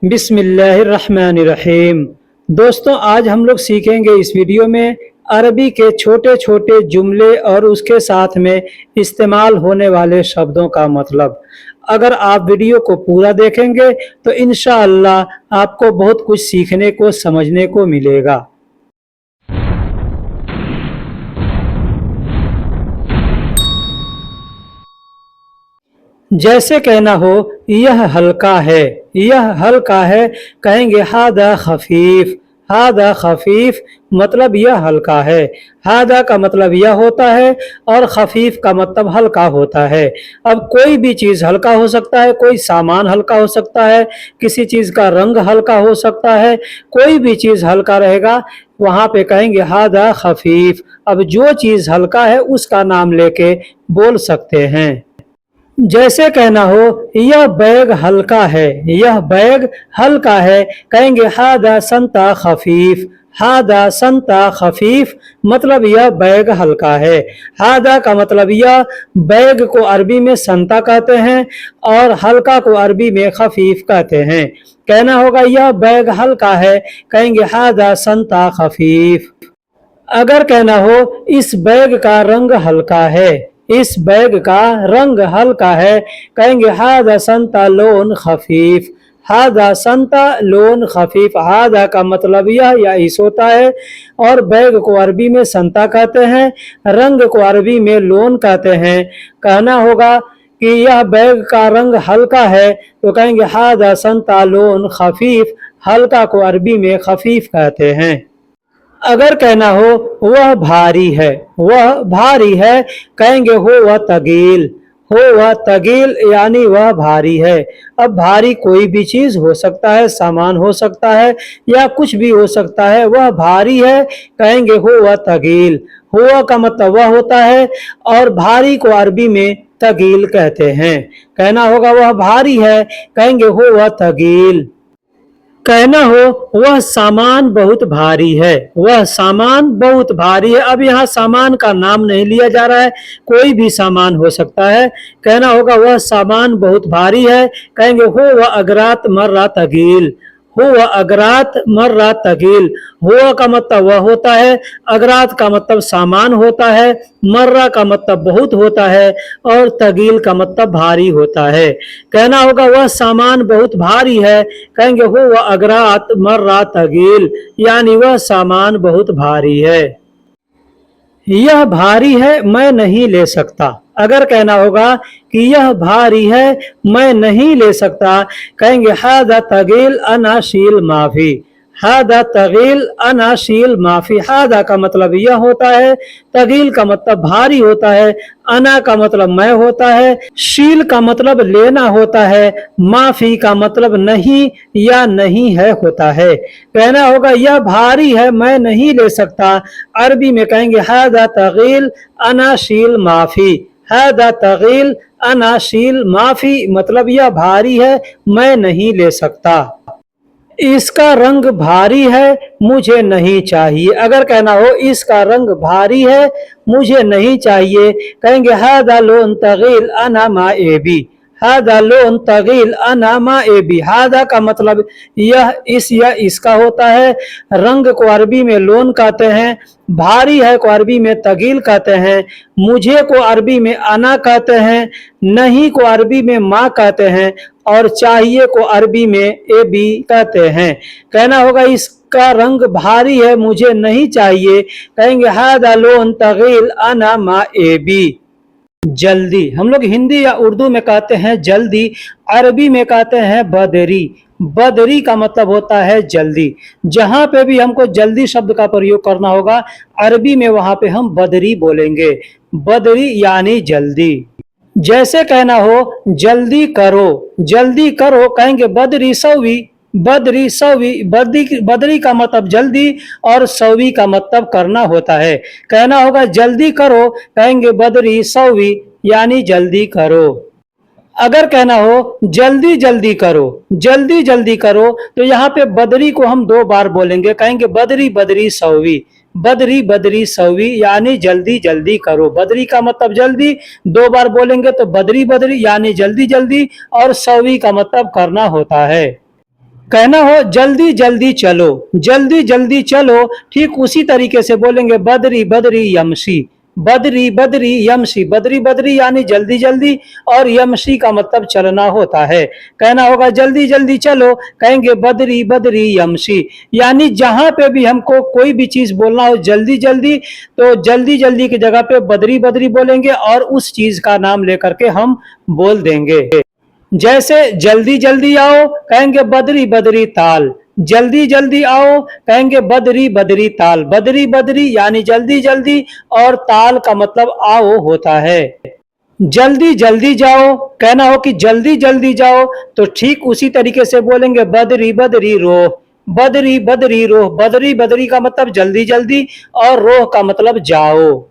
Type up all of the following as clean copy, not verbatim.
बिस्मिल्लाहिर्रहमानिर्रहीम। दोस्तों, आज हम लोग सीखेंगे इस वीडियो में अरबी के छोटे छोटे जुमले और उसके साथ में इस्तेमाल होने वाले शब्दों का मतलब। अगर आप वीडियो को पूरा देखेंगे तो इंशाअल्लाह आपको बहुत कुछ सीखने को समझने को मिलेगा। जैसे कहना हो यह हल्का है, यह हल्का है, कहेंगे हादा खफीफ। हादा खफीफ मतलब यह हल्का है। हादा का मतलब यह होता है और खफीफ का मतलब हल्का होता है। अब कोई भी चीज़ हल्का हो सकता है, कोई सामान हल्का हो सकता है, किसी चीज़ का रंग हल्का हो सकता है, कोई भी चीज़ हल्का रहेगा, वहाँ पे कहेंगे हादा खफीफ। अब जो चीज़ हल्का है उसका नाम लेके बोल सकते हैं। जैसे कहना हो यह बैग हल्का है, यह बैग हल्का है, कहेंगे हादा संता खफीफ। हादा संता खफीफ मतलब यह बैग हल्का है। हादा का मतलब यह, बैग को अरबी में संता कहते हैं और हल्का को अरबी में खफीफ कहते हैं। कहना होगा यह बैग हल्का है, कहेंगे हादा संता खफीफ। अगर कहना हो इस बैग का रंग हल्का है, इस बैग का रंग हल्का है, कहेंगे हादा संता लोन खफीफ। हादा संता लोन खफीफ। हादा का मतलब यह या इस होता है और बैग को अरबी में संता कहते हैं, रंग को अरबी में लोन कहते हैं। कहना होगा कि यह बैग का रंग हल्का है तो कहेंगे हादा संता लोन खफीफ। हल्का को अरबी में खफीफ कहते हैं। अगर कहना हो वह भारी है, वह भारी है, कहेंगे हो वह तगील। हो वह तगील यानी वह भारी है। अब भारी कोई भी चीज हो सकता है, सामान हो सकता है या कुछ भी हो सकता है। वह भारी है, कहेंगे हो वह तगील। हुआ का मतलब वह होता है और भारी को अरबी में तगील कहते हैं। कहना होगा वह भारी है, कहेंगे हो वह तगील। कहना हो वह सामान बहुत भारी है, वह सामान बहुत भारी है। अब यहाँ सामान का नाम नहीं लिया जा रहा है, कोई भी सामान हो सकता है। कहना होगा वह सामान बहुत भारी है, कहेंगे हो वह अगरात मर्रा तगील। हो वह अगरात मर्रा तगील। हुआ का मतलब वह होता है, अगरात का मतलब सामान होता है, मर्रा का मतलब बहुत होता है और तगील का मतलब भारी होता है। कहना होगा वह सामान बहुत भारी है, कहेंगे हो वह अगरात मर्रा तगील, यानी वह सामान बहुत भारी है। यह भारी है, मैं नहीं ले सकता। अगर कहना होगा कि यह भारी है, मैं नहीं ले सकता, कहेंगे हादा तगील अनाशील माफी। हादा तगील अनाशील माफी। हादा का मतलब यह होता है, तगील का मतलब भारी होता है, अना का मतलब मैं होता है, शील का मतलब लेना होता है, माफी का मतलब नहीं या नहीं है होता है। कहना होगा यह भारी है, मैं नहीं ले सकता, अरबी में कहेंगे हादा तगील अनाशील माफी। हादा तगील अनाशील माफी मतलब यह भारी है, मैं नहीं ले सकता। इसका रंग भारी है, मुझे नहीं चाहिए। अगर कहना हो इसका रंग भारी है, मुझे नहीं चाहिए, कहेंगे हादा लोन तगील अना मा एबी। हादा लोन तगील अना मा एबी। हादा का मतलब यह, इस या इसका होता है, रंग को अरबी में लोन कहते हैं, भारी है को अरबी में तगील कहते हैं, मुझे को अरबी में अना कहते हैं, नहीं को अरबी में माँ कहते हैं और चाहिए को अरबी में ए बी कहते हैं। कहना होगा इसका रंग भारी है, मुझे नहीं चाहिए, कहेंगे हादा लोन तगील अना मा ए बी। जल्दी हम लोग हिंदी या उर्दू में कहते हैं जल्दी, अरबी में कहते हैं बदरी। बदरी का मतलब होता है जल्दी। जहां पे भी हमको जल्दी शब्द का प्रयोग करना होगा, अरबी में वहां पे हम बदरी बोलेंगे। बदरी यानी जल्दी। जैसे कहना हो जल्दी करो, जल्दी करो, कहेंगे बदरी सवी। बदरी सवी। बदरी का मतलब जल्दी और सवी का मतलब करना होता है। कहना होगा जल्दी करो, कहेंगे बदरी सवी, यानी जल्दी करो। अगर कहना हो जल्दी जल्दी करो, जल्दी जल्दी करो, तो यहाँ पे बदरी को हम दो बार बोलेंगे, कहेंगे बदरी बदरी सवी। बदरी बदरी सवी यानी जल्दी जल्दी करो। बदरी का मतलब जल्दी, दो बार बोलेंगे तो बदरी बदरी यानी जल्दी जल्दी, और सवी का मतलब करना होता है। कहना हो जल्दी जल्दी चलो, जल्दी जल्दी चलो, ठीक उसी तरीके से बोलेंगे बदरी बदरी यमशी, बदरी बदरी यमशी, बदरी बदरी यानी जल्दी जल्दी, और यमशी का मतलब चलना होता है। कहना होगा जल्दी जल्दी चलो, कहेंगे बदरी बदरी यमशी। यानी जहां पे भी हमको कोई भी चीज बोलना हो जल्दी जल्दी, तो जल्दी जल्दी की जगह पे बदरी बदरी बोलेंगे और उस चीज का नाम लेकर के हम बोल देंगे। जैसे जल्दी जल्दी आओ, कहेंगे बदरी बदरी ताल, जल्दी जल्दी आओ, कहेंगे बदरी बदरी ताल, बदरी बदरी यानी जल्दी जल्दी, और ताल का मतलब आओ होता है। जल्दी जल्दी जाओ, कहना हो कि जल्दी जल्दी जाओ, तो ठीक उसी तरीके से बोलेंगे बदरी बदरी रोह, बदरी बदरी रोह, बदरी बदरी का मतलब जल्दी जल्दी, और रोह का मतलब जाओ।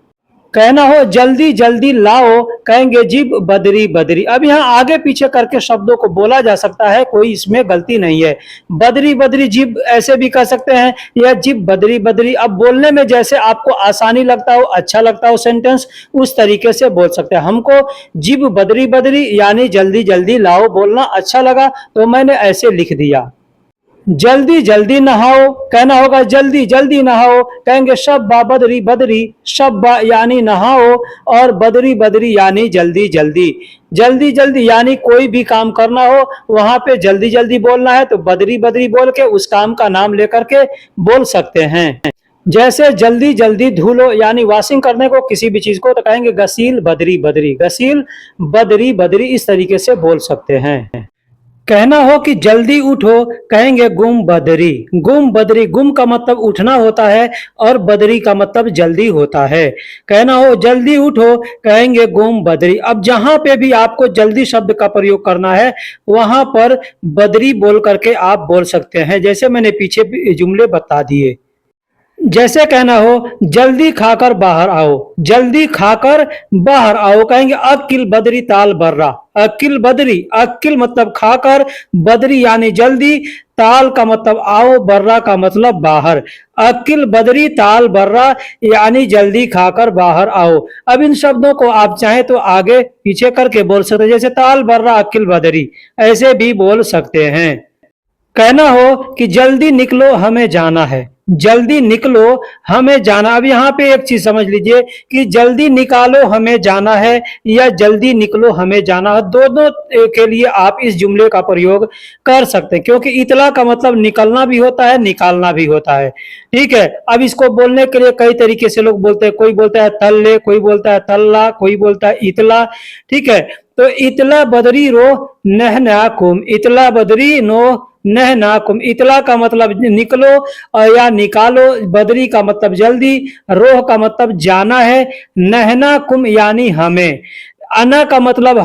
कहना हो जल्दी जल्दी लाओ, कहेंगे जिब बदरी बदरी। अब यहाँ आगे पीछे करके शब्दों को बोला जा सकता है, कोई इसमें गलती नहीं है। बदरी बदरी जिब ऐसे भी कह सकते हैं, या जिब बदरी बदरी। अब बोलने में जैसे आपको आसानी लगता हो, अच्छा लगता हो सेंटेंस, उस तरीके से बोल सकते हैं। हमको जिब बदरी बदरी यानी जल्दी जल्दी लाओ बोलना अच्छा लगा, तो मैंने ऐसे लिख दिया। जल्दी जल्दी नहाओ, कहना होगा जल्दी जल्दी नहाओ, कहेंगे शब्बा बदरी बदरी, शब्बा यानी नहाओ, और बदरी बदरी यानी जल्दी जल्दी। जल्दी जल्दी यानी कोई भी काम करना हो, वहां पे जल्दी जल्दी बोलना है, तो बदरी बदरी बोल के उस काम का नाम लेकर के बोल सकते हैं। जैसे जल्दी जल्दी धुलो, यानी वॉशिंग करने को किसी भी चीज को, तो कहेंगे गसील बदरी बदरी, गसील बदरी बदरी, इस तरीके से बोल सकते हैं। कहना हो कि जल्दी उठो, कहेंगे गुम बदरी, गुम बदरी। गुम का मतलब उठना होता है, और बदरी का मतलब जल्दी होता है। कहना हो जल्दी उठो, कहेंगे गुम बदरी। अब जहां पे भी आपको जल्दी शब्द का प्रयोग करना है, वहां पर बदरी बोल करके आप बोल सकते हैं, जैसे मैंने पीछे जुमले बता दिए। जैसे कहना हो जल्दी खाकर बाहर आओ, जल्दी खाकर बाहर आओ, कहेंगे अकिल बदरी ताल बर्रा, अकिल बदरी, अकिल मतलब खाकर, बदरी यानी जल्दी, ताल का मतलब आओ, बर्रा का मतलब बाहर। अकिल बदरी ताल बर्रा यानी जल्दी खाकर बाहर आओ। अब इन शब्दों को आप चाहें तो आगे पीछे करके बोल सकते हैं, जैसे ताल बर्रा अकिल बदरी, ऐसे भी बोल सकते हैं। कहना हो कि जल्दी निकलो हमें जाना है, जल्दी निकलो हमें जाना। अब यहाँ पे एक चीज समझ लीजिए कि जल्दी निकालो हमें जाना है, या जल्दी निकलो हमें जाना है, दोनों के लिए आप इस जुमले का प्रयोग कर सकते हैं, क्योंकि इतला का मतलब निकलना भी होता है, निकालना भी होता है। ठीक है। अब इसको बोलने के लिए कई तरीके से लोग बोलते हैं, कोई बोलता है तल्ले, कोई बोलता है तल्ला, कोई बोलता है इतला। ठीक है। तो इतला बदरी रो नहना कुम, इतला बदरी नो नहना कुम। इतला का मतलब निकलो या निकालो, बदरी का मतलब जल्दी, रोह का मतलब जाना है, नहना कुम यानी हमें। अना का मतलब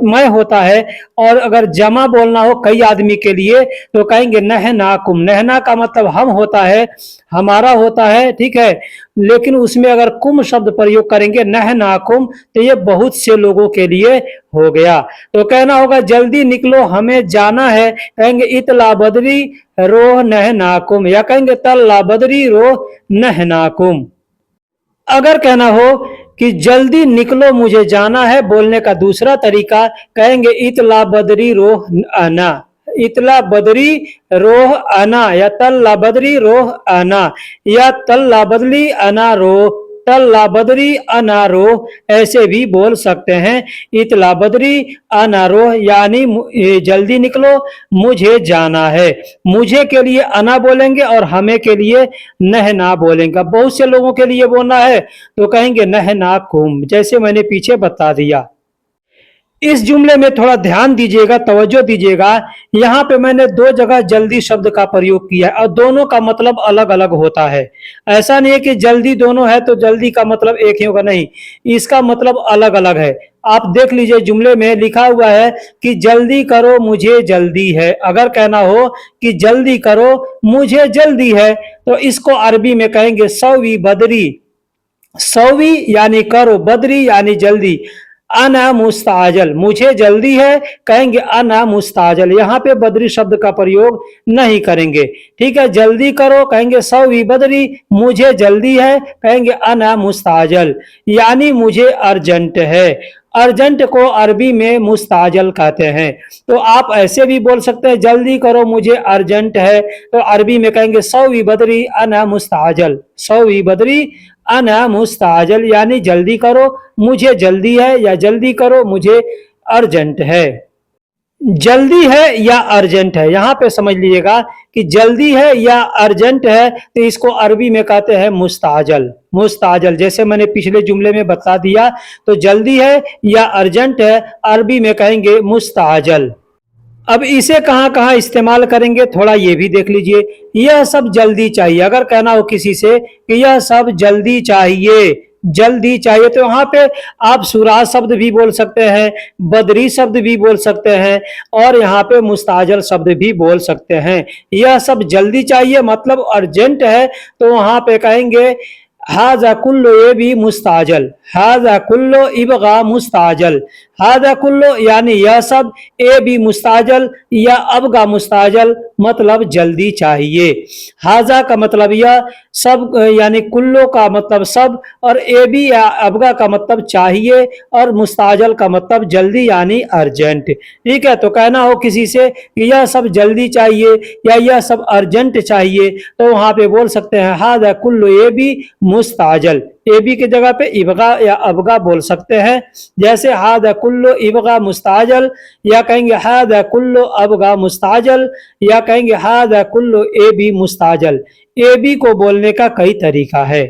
मैं होता है, और अगर जमा बोलना हो कई आदमी के लिए, तो कहेंगे नहनाकुम। नहना का मतलब हम होता है, हमारा होता है। ठीक है। लेकिन उसमें अगर कुम शब्द प्रयोग करेंगे नहनाकुम, तो ये बहुत से लोगों के लिए हो गया। तो कहना होगा जल्दी निकलो हमें जाना है, कहेंगे इतला बदरी रोह नहनाकुम, या कहेंगे तल्ला बदरी रोह नहनाकुम। अगर कहना हो कि जल्दी निकलो मुझे जाना है, बोलने का दूसरा तरीका, कहेंगे इतला बदरी रोह आना, इतला बदरी रोह आना, या तल्ला बदरी रोह आना, या तल्ला बदली अना रोह, तल्ला बदरी अनारो, ऐसे भी बोल सकते हैं। इतला बदरी अनारो यानी जल्दी निकलो मुझे जाना है। मुझे के लिए अना बोलेंगे, और हमें के लिए नहना बोलेंगे। बहुत से लोगों के लिए बोलना है तो कहेंगे नहना कुम, जैसे मैंने पीछे बता दिया। इस जुमले में थोड़ा ध्यान दीजिएगा, तवज्जो दीजिएगा। यहाँ पे मैंने दो जगह जल्दी शब्द का प्रयोग किया है, और दोनों का मतलब अलग अलग होता है। ऐसा नहीं है कि जल्दी दोनों है तो जल्दी का मतलब एक ही होगा, नहीं, इसका मतलब अलग अलग है। आप देख लीजिए, जुमले में लिखा हुआ है कि जल्दी करो मुझे जल्दी है। अगर कहना हो कि जल्दी करो मुझे जल्दी है, तो इसको अरबी में कहेंगे सौवी बदरी। सौवी यानी करो, बदरी यानी जल्दी। अना मुस्ताजल, मुझे जल्दी है, कहेंगे अना मुस्ताजल। यहाँ पे बदरी शब्द का प्रयोग नहीं करेंगे। ठीक है। जल्दी करो, कहेंगे सौवी बदरी, मुझे जल्दी है, कहेंगे अना मुस्ताजल, यानी मुझे अर्जेंट है। अर्जेंट को अरबी में मुस्ताजल कहते हैं। तो आप ऐसे भी बोल सकते हैं जल्दी करो मुझे अर्जेंट है, तो अरबी में कहेंगे सौवी बदरी अना मुस्ताजल, सौवी बदरी अना मुस्ताजल, यानी जल्दी करो मुझे जल्दी है, या जल्दी करो मुझे अर्जेंट है। जल्दी है या अर्जेंट है, यहां पे समझ लीजिएगा कि जल्दी है या अर्जेंट है तो इसको अरबी में कहते हैं मुस्ताजल। मुस्ताजल जैसे मैंने पिछले जुमले में बता दिया, तो जल्दी है या अर्जेंट है अरबी में कहेंगे मुस्ताजल। अब इसे कहाँ कहाँ इस्तेमाल करेंगे थोड़ा ये भी देख लीजिए। यह सब जल्दी चाहिए, अगर कहना हो किसी से कि यह सब जल्दी चाहिए, जल्दी चाहिए, तो यहाँ पे आप सुराज शब्द भी बोल सकते हैं, बदरी शब्द भी बोल सकते हैं, और यहाँ पे मुस्ताजल शब्द भी बोल सकते हैं। यह सब जल्दी चाहिए मतलब अर्जेंट है, तो वहां पे कहेंगे हाजा कुल्लो ये भी मुस्ताजल, हाजा कुल्लो इबगा मुस्ताजल, हाजा कुल्लो यानी यह सब, ए भी मुस्ताजल या अबगा मुस्ताजल मतलब जल्दी चाहिए। हाजा का मतलब यह, सब यानी कुल्लो का मतलब सब, और ए बी या अबगा का मतलब चाहिए, और मुस्ताजल का मतलब जल्दी यानी अर्जेंट। ठीक है, तो कहना हो किसी से कि यह सब जल्दी चाहिए या यह सब अर्जेंट चाहिए, तो वहां पे बोल सकते हैं हाजा कुल्लो ए बी मुस्ताजल, ए बी की जगह पे इबगा या अबगा बोल सकते हैं। जैसे हादा कुल्लो इबगा मुस्ताजल, या कहेंगे हादा कुल्लो अबगा मुस्ताजल, या कहेंगे हादा कुल्लो ए बी मुस्ताजल। ए बी को बोलने का कई तरीका है।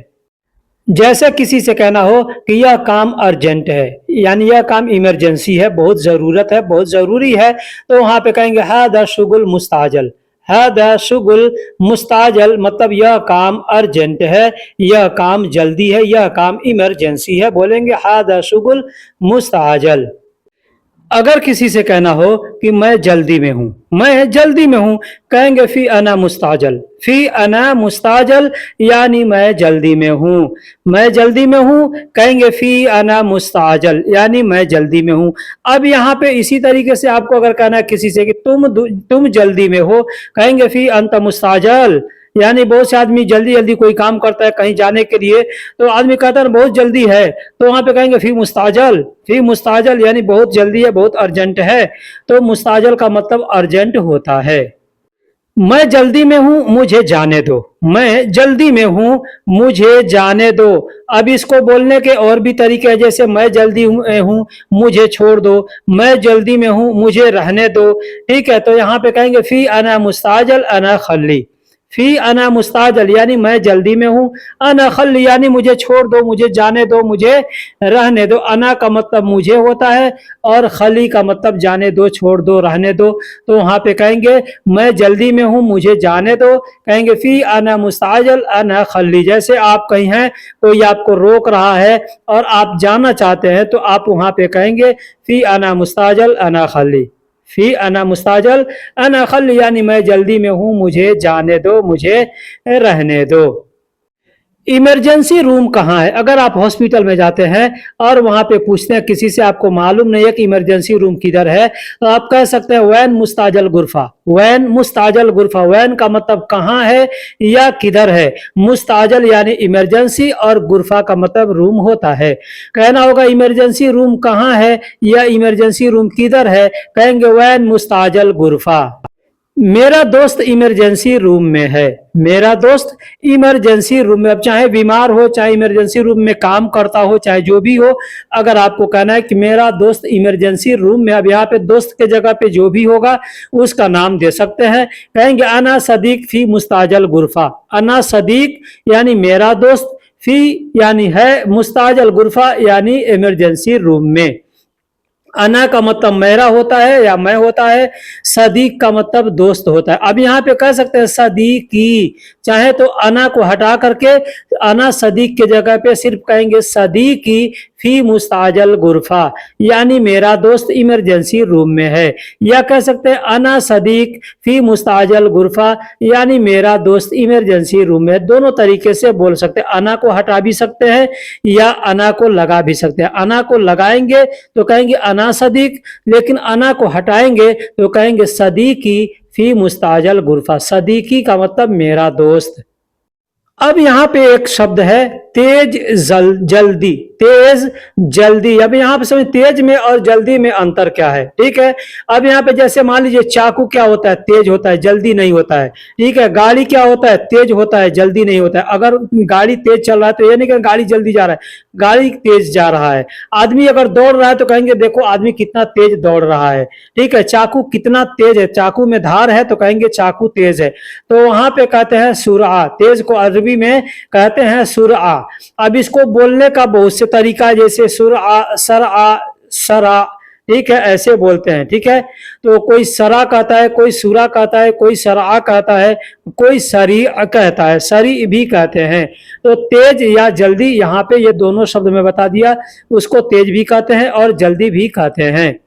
जैसे किसी से कहना हो कि यह काम अर्जेंट है, यानी यह काम इमरजेंसी है, बहुत ज़रूरत है, बहुत ज़रूरी है, तो वहां पे कहेंगे हादा शुगुल मुस्ताजल, हादा शुगुल मुस्ताजल मतलब यह काम अर्जेंट है, यह काम जल्दी है, यह काम इमरजेंसी है, बोलेंगे हादा शुगुल मुस्ताजल। अगर किसी से कहना हो कि मैं जल्दी में हूं, मैं जल्दी में हूं, कहेंगे फी अना मुस्ताजल, फी अना मुस्ताजल यानी मैं जल्दी में हूं, मैं जल्दी में हूं, कहेंगे फी अना मुस्ताजल यानी मैं जल्दी में हूं। अब यहाँ पे इसी तरीके से आपको अगर कहना है किसी से कि तुम जल्दी में हो, कहेंगे फी अंत मुस्ताजल, यानी बहुत से आदमी जल्दी जल्दी कोई काम करता है कहीं जाने के लिए, तो आदमी कहता है बहुत जल्दी है, तो वहां पे कहेंगे फी मुस्ताजल, फी मुस्ताजल यानी बहुत जल्दी है, बहुत अर्जेंट है, तो मुस्ताजल का मतलब अर्जेंट होता है। मैं जल्दी में हूं मुझे जाने दो, मैं जल्दी में हूं मुझे जाने दो। अब इसको बोलने के और भी तरीके हैं, जैसे मैं जल्दी हूं मुझे छोड़ दो, मैं जल्दी में हूं मुझे रहने दो। ठीक है, तो यहाँ पे कहेंगे फी अना मुस्ताजल अना खल्ली, फी अना मुस्ताजल यानी मैं जल्दी में हूं, अना खल्ली यानी मुझे छोड़ दो, मुझे जाने दो, मुझे रहने दो। अना का मतलब मुझे होता है, और खली का मतलब जाने दो, छोड़ दो, रहने दो। तो वहां पे कहेंगे मैं जल्दी में हूं मुझे जाने दो, कहेंगे फी अना मुस्ताजल अना खल्ली। जैसे आप कहीं हैं, कोई आपको रोक रहा है और आप जाना चाहते हैं, तो आप वहां पे कहेंगे फी अना मुस्ताजल अना खल्ली, फी अना मुस्ताजल अना खल यानी मैं जल्दी में हूं मुझे जाने दो, मुझे रहने दो। इमरजेंसी रूम कहाँ है? अगर आप हॉस्पिटल में जाते हैं और वहां पे पूछते हैं किसी से, आपको मालूम नहीं है कि इमरजेंसी रूम किधर है, तो आप कह सकते हैं वैन मुस्ताजल गुरफा, वैन मुस्ताजल गुरफा। वैन का मतलब कहाँ है या किधर है, मुस्ताजल यानी इमरजेंसी, और गुरफा का मतलब रूम होता है। कहना होगा इमरजेंसी रूम कहाँ है या इमरजेंसी रूम किधर है, कहेंगे वैन मुस्ताजल गुरफा। मेरा दोस्त इमरजेंसी रूम में है, मेरा दोस्त इमरजेंसी रूम में। अब चाहे बीमार हो, चाहे इमरजेंसी रूम में काम करता हो, चाहे जो भी हो, अगर आपको कहना है कि मेरा दोस्त इमरजेंसी रूम में, अब यहाँ पे दोस्त के जगह पे जो भी होगा उसका नाम दे सकते हैं। कहेंगे अना सदीक फी मुस्ताजल गुरफा, अना सदीक यानी मेरा दोस्त, फी यानी है, मुस्ताजल गुरफा यानी इमरजेंसी रूम में। अना का मतलब मेरा होता है या मैं होता है, सदीक का मतलब दोस्त होता है। अब यहाँ पे कह सकते हैं सदीकी, चाहे तो अना को हटा करके अना सदीक के जगह पे सिर्फ कहेंगे सदीकी फी मुस्ताजल गुरफा, यानी मेरा दोस्त इमरजेंसी रूम में है। या कह सकते हैं अना सदीक फी मुस्ताजल गुरफा, यानी मेरा दोस्त इमरजेंसी रूम में। दोनों तरीके से बोल सकते हैं, अना को हटा भी सकते हैं या अना को लगा भी सकते हैं। अना को लगाएंगे तो कहेंगे अना सदीक, लेकिन अना को हटाएंगे तो कहेंगे सदीकी फी मुस्ताजल गुरफा। सदीकी का मतलब मेरा दोस्त। अब यहाँ पे एक शब्द है तेज जल्दी, तेज जल्दी। अब यहाँ पे समझ तेज में और जल्दी में अंतर क्या है, ठीक है। अब यहाँ पे जैसे मान लीजिए चाकू क्या होता है, तेज होता है, जल्दी नहीं होता है, ठीक है। गाड़ी क्या होता है, तेज होता है, जल्दी नहीं होता है। अगर गाड़ी तेज चल रहा है तो ये नहीं कि गाड़ी जल्दी जा रहा है, गाड़ी तेज जा रहा है। आदमी अगर दौड़ रहा है तो कहेंगे देखो आदमी कितना तेज दौड़ रहा है, ठीक है। चाकू कितना तेज है, चाकू में धार है तो कहेंगे चाकू तेज है। तो वहां पे कहते हैं सुरआ, तेज को अरबी में कहते हैं सुरआ। अब इसको बोलने का बहुत से तरीका है, जैसे सुरआ, सरआ, सरा, ठीक है, ऐसे बोलते हैं, ठीक है। तो कोई सरा कहता है, कोई सुरा कहता है, कोई सरा कहता है, कोई सरी कहता है, सरी भी कहते हैं। तो तेज या जल्दी यहाँ पे ये दोनों शब्द में बता दिया, उसको तेज भी कहते हैं और जल्दी भी कहते हैं।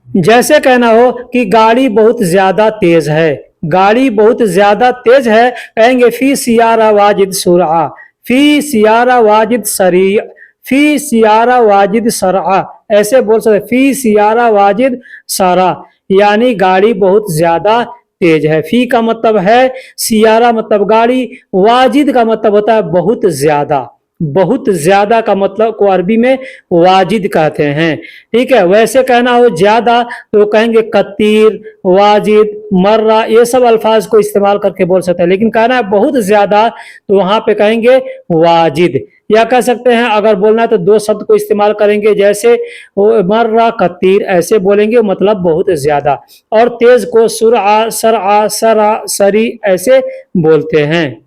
जैसे कहना हो कि गाड़ी बहुत ज्यादा तेज है, गाड़ी बहुत ज्यादा तेज है, कहेंगे फी सियारा वाजिद सुरआ, फी सियारा वाजिद सरी, फी सियारा वाजिद सरआ, ऐसे बोल सकते, फी सियारा वाजिद सारा, यानी गाड़ी बहुत ज्यादा तेज है। फी का मतलब है, सियारा मतलब गाड़ी, वाजिद का मतलब होता है बहुत ज्यादा, बहुत ज्यादा का मतलब को अरबी में वाजिद कहते हैं, ठीक है। वैसे कहना हो ज्यादा तो कहेंगे कतीर, वाजिद, मर्रा, ये सब अल्फाज को इस्तेमाल करके बोल सकते हैं। लेकिन कहना है बहुत ज्यादा तो वहां पे कहेंगे वाजिद। या कह सकते हैं अगर बोलना है तो दो शब्द को इस्तेमाल करेंगे, जैसे मर्रा, कतीर, ऐसे बोलेंगे, मतलब बहुत ज्यादा। और तेज को सुरआ, सरआ, सरा, सरी ऐसे बोलते हैं।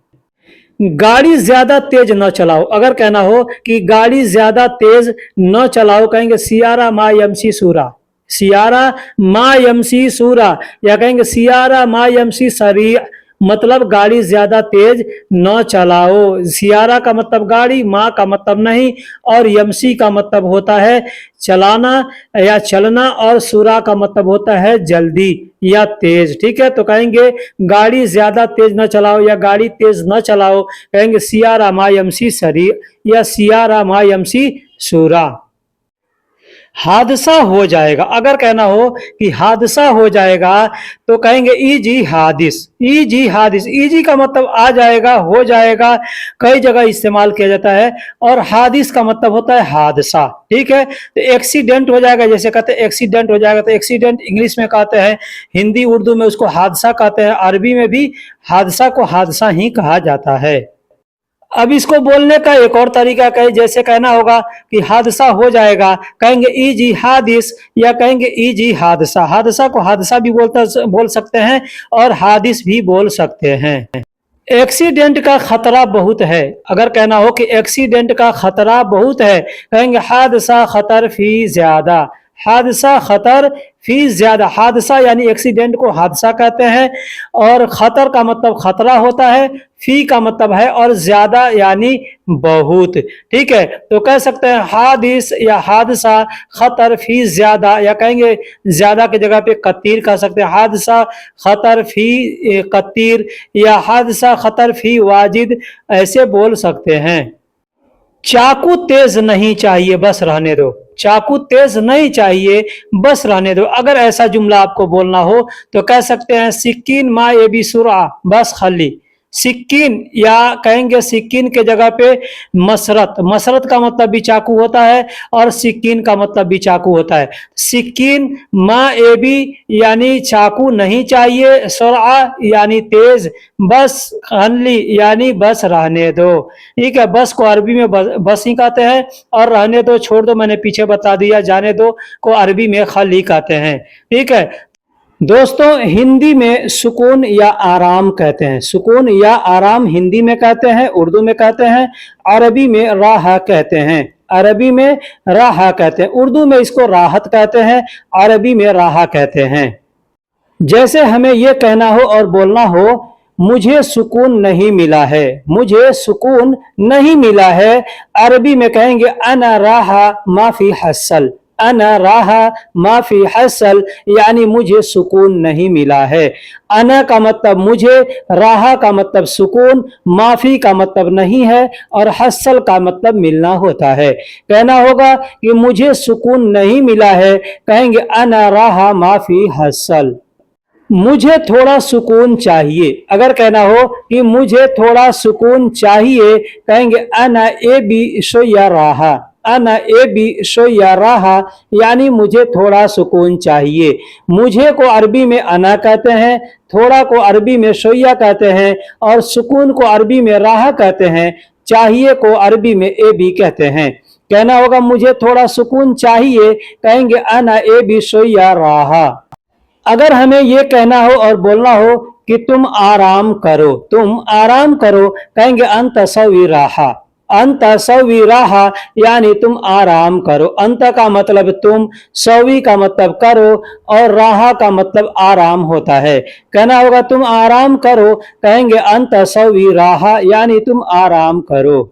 गाड़ी ज्यादा तेज न चलाओ, अगर कहना हो कि गाड़ी ज्यादा तेज न चलाओ, कहेंगे सियारा मा यमसी सूरा, सियारा मा यमसी सूरा, या कहेंगे सियारा मा यमसी सरी, मतलब गाड़ी ज्यादा तेज न चलाओ। सियारा का मतलब गाड़ी, माँ का मतलब नहीं, और यमसी का मतलब होता है चलाना या चलना, और सूरा का मतलब होता है जल्दी या तेज, ठीक है। तो कहेंगे गाड़ी ज्यादा तेज न चलाओ या गाड़ी तेज न चलाओ, कहेंगे सियारा मा यमसी सरी या सियारा मा यमसी सूरा। हादसा हो जाएगा, अगर कहना हो कि हादसा हो जाएगा तो कहेंगे इजी हादिस, इजी हादिस, इजी का मतलब आ जाएगा, हो जाएगा, कई जगह इस्तेमाल किया जाता है। और हादिस का मतलब होता है हादसा, ठीक है। तो एक्सीडेंट हो जाएगा, जैसे कहते हैं एक्सीडेंट हो जाएगा, तो एक्सीडेंट इंग्लिश में कहते हैं, हिंदी उर्दू में उसको हादसा कहते हैं, अरबी में भी हादसा को हादसा ही कहा जाता है। अब इसको बोलने का एक और तरीका कहे, जैसे कहना होगा कि हादसा हो जाएगा, कहेंगे इजी हादिस या कहेंगे इजी हादसा। हादसा को हादसा भी बोल सकते हैं और हादिस भी बोल सकते हैं। एक्सीडेंट का खतरा बहुत है, अगर कहना हो कि एक्सीडेंट का खतरा बहुत है, कहेंगे हादसा खतर फी ज्यादा, हादसा खतर फी ज्यादा। हादसा यानी एक्सीडेंट को हादसा कहते हैं, और खतर का मतलब खतरा होता है, फी का मतलब है और ज्यादा यानी बहुत, ठीक है। तो कह सकते हैं हादिस या हादसा खतर फी ज्यादा, या कहेंगे ज्यादा की जगह पे कतीर कह सकते हैं, हादसा खतर फी कतीर या हादसा खतर फी वाजिद, ऐसे बोल सकते हैं। चाकू तेज नहीं चाहिए, बस रहने दो, चाकू तेज नहीं चाहिए, बस रहने दो। अगर ऐसा जुमला आपको बोलना हो तो कह सकते हैं सिक्कीन मा ए बी सुरा, बस खाली, सिक्कीन, या कहेंगे सिक्कीन के जगह पे मसरत, मसरत का मतलब भी चाकू होता है और सिक्कीन का मतलब भी चाकू होता है। सिक्कीन मा ए बी यानी चाकू नहीं चाहिए, सुरा यानी तेज, बस खली यानी बस रहने दो, ठीक है। बस को अरबी में बस ही कहते हैं, और रहने दो, छोड़ दो, मैंने पीछे बता दिया, जाने दो को अरबी में खली कहते हैं, ठीक है। दोस्तों हिंदी में सुकून या आराम कहते हैं, सुकून या आराम हिंदी में कहते हैं, उर्दू में कहते हैं, अरबी में राह कहते हैं, अरबी में राह कहते हैं, उर्दू में इसको राहत कहते हैं, अरबी में राह कहते हैं। जैसे हमें यह कहना हो और बोलना हो मुझे सुकून नहीं मिला है, मुझे सुकून नहीं मिला है, अरबी में कहेंगे अना राहा माफी हसल, अना राहा माफी हसल, यानी मुझे सुकून नहीं मिला है। अना का मतलब मुझे, राहा का मतलब सुकून, माफी का मतलब नहीं है, और हसल का मतलब मिलना होता है। कहना होगा कि मुझे सुकून नहीं मिला है, कहेंगे अना राहा माफी हसल। मुझे थोड़ा सुकून चाहिए। अगर कहना हो कि मुझे थोड़ा सुकून चाहिए, कहेंगे अना ए बी शोया राहा। अना ए बी शोया राहा यानी मुझे थोड़ा सुकून चाहिए। मुझे को अरबी में अना कहते हैं, थोड़ा को अरबी में शोया कहते हैं और सुकून को अरबी में राहा कहते हैं, चाहिए को अरबी में ए बी कहते हैं। कहना होगा मुझे थोड़ा सुकून चाहिए, कहेंगे अना ए बी शोया राहा। अगर हमें ये कहना हो और बोलना हो कि तुम आराम करो, तुम आराम करो, कहेंगे अंत सवी राहा। अंत सवी राहा यानी तुम आराम करो। अंत का मतलब तुम, सवी का मतलब करो और राहा का मतलब आराम होता है। कहना होगा तुम आराम करो, कहेंगे अंत सवी राहा यानी तुम आराम करो।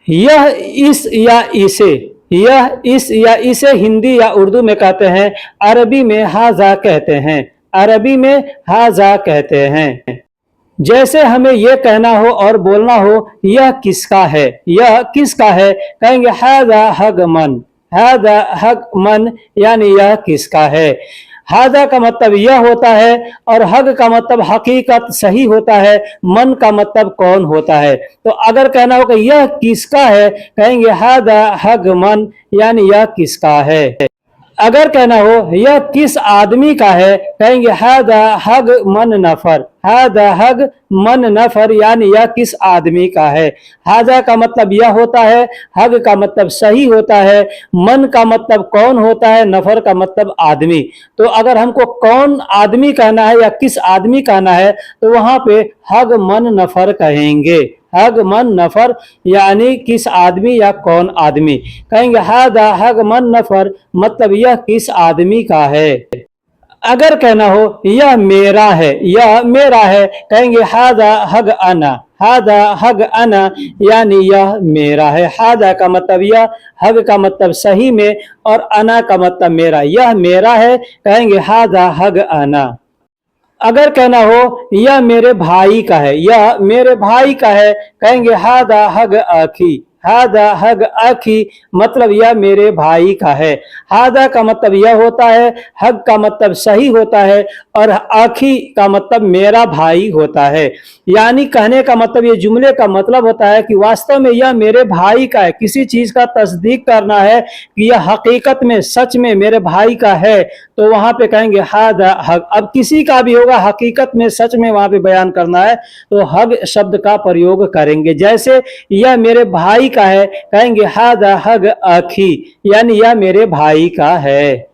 यह, इस या इसे, यह, इस या इसे हिंदी या उर्दू में कहते हैं, अरबी में हाजा कहते हैं। अरबी में हाजा कहते हैं। जैसे हमें यह कहना हो और बोलना हो यह किसका है, यह किसका है, कहेंगे हाजा हग मन। हाजा हग मन यानी यह किसका है। हाजा का मतलब यह होता है और हग का मतलब हकीकत सही होता है, मन का मतलब कौन होता है। तो अगर कहना हो कि यह किसका है, कहेंगे हाजा हग मन यानी यह किसका है। अगर कहना हो यह किस आदमी का है, कहेंगे हादा हग मन नफर। हादा हग मन नफर यानी यह किस आदमी का है। हाजा का मतलब यह होता है, हग का मतलब सही होता है, मन का मतलब कौन होता है, नफर का मतलब आदमी। तो अगर हमको कौन आदमी कहना है या किस आदमी कहना है तो वहां पे हग मन नफर कहेंगे। हग मन नफर यानी किस आदमी या कौन आदमी। कहेंगे हादा हग मन नफर मतलब यह किस आदमी का है। अगर कहना हो यह मेरा है, यह मेरा है, कहेंगे हादा हग अना। हादा हग अना यानी यह मेरा है। हादा का मतलब यह, हग का मतलब सही में और अना का मतलब मेरा। यह मेरा है, कहेंगे हादा हग अना। अगर कहना हो यह मेरे भाई का है, यह मेरे भाई का है, कहेंगे हादा हग आखी। हादा हग आखी मतलब यह मेरे भाई का है। हादा का मतलब यह होता है, हग का मतलब सही होता है और आखी का मतलब मेरा भाई होता है। यानी कहने का मतलब, ये जुमले का मतलब होता है कि वास्तव में यह मेरे भाई का है। किसी चीज का तस्दीक करना है कि यह हकीकत में सच में मेरे भाई का है तो वहां पे कहेंगे हादा हग। अब किसी का भी होगा हकीकत में सच में वहां पे बयान करना है तो हग शब्द का प्रयोग करेंगे। जैसे यह मेरे भाई का है, कहेंगे हादा हग आखी यानी यह मेरे भाई का है।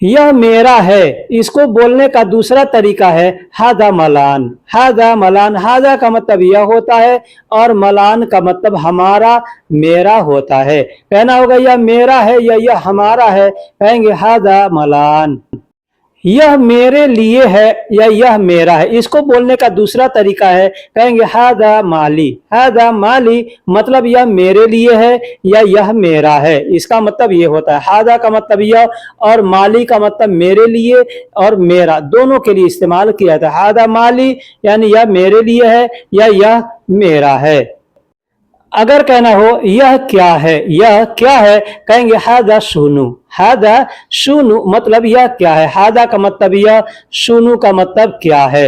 यह मेरा है, इसको बोलने का दूसरा तरीका है हादा मलान। हादा मलान, हादा का मतलब यह होता है और मलान का मतलब हमारा, मेरा होता है। कहना होगा यह मेरा है या यह हमारा है, कहेंगे हादा मलान। यह मेरे लिए है या यह मेरा है, इसको बोलने का दूसरा तरीका है, कहेंगे हादा माली। हादा माली मतलब यह मेरे लिए है या यह मेरा है। इसका मतलब ये होता है, हादा का मतलब यह और माली का मतलब मेरे लिए और मेरा, दोनों के लिए इस्तेमाल किया था। हादा माली यानी यह मेरे लिए है या यह मेरा है। अगर कहना हो यह क्या है, यह क्या है, कहेंगे हादा शुनू। हादा शुनू मतलब यह क्या है। हादा का मतलब यह, शुनू का मतलब क्या है।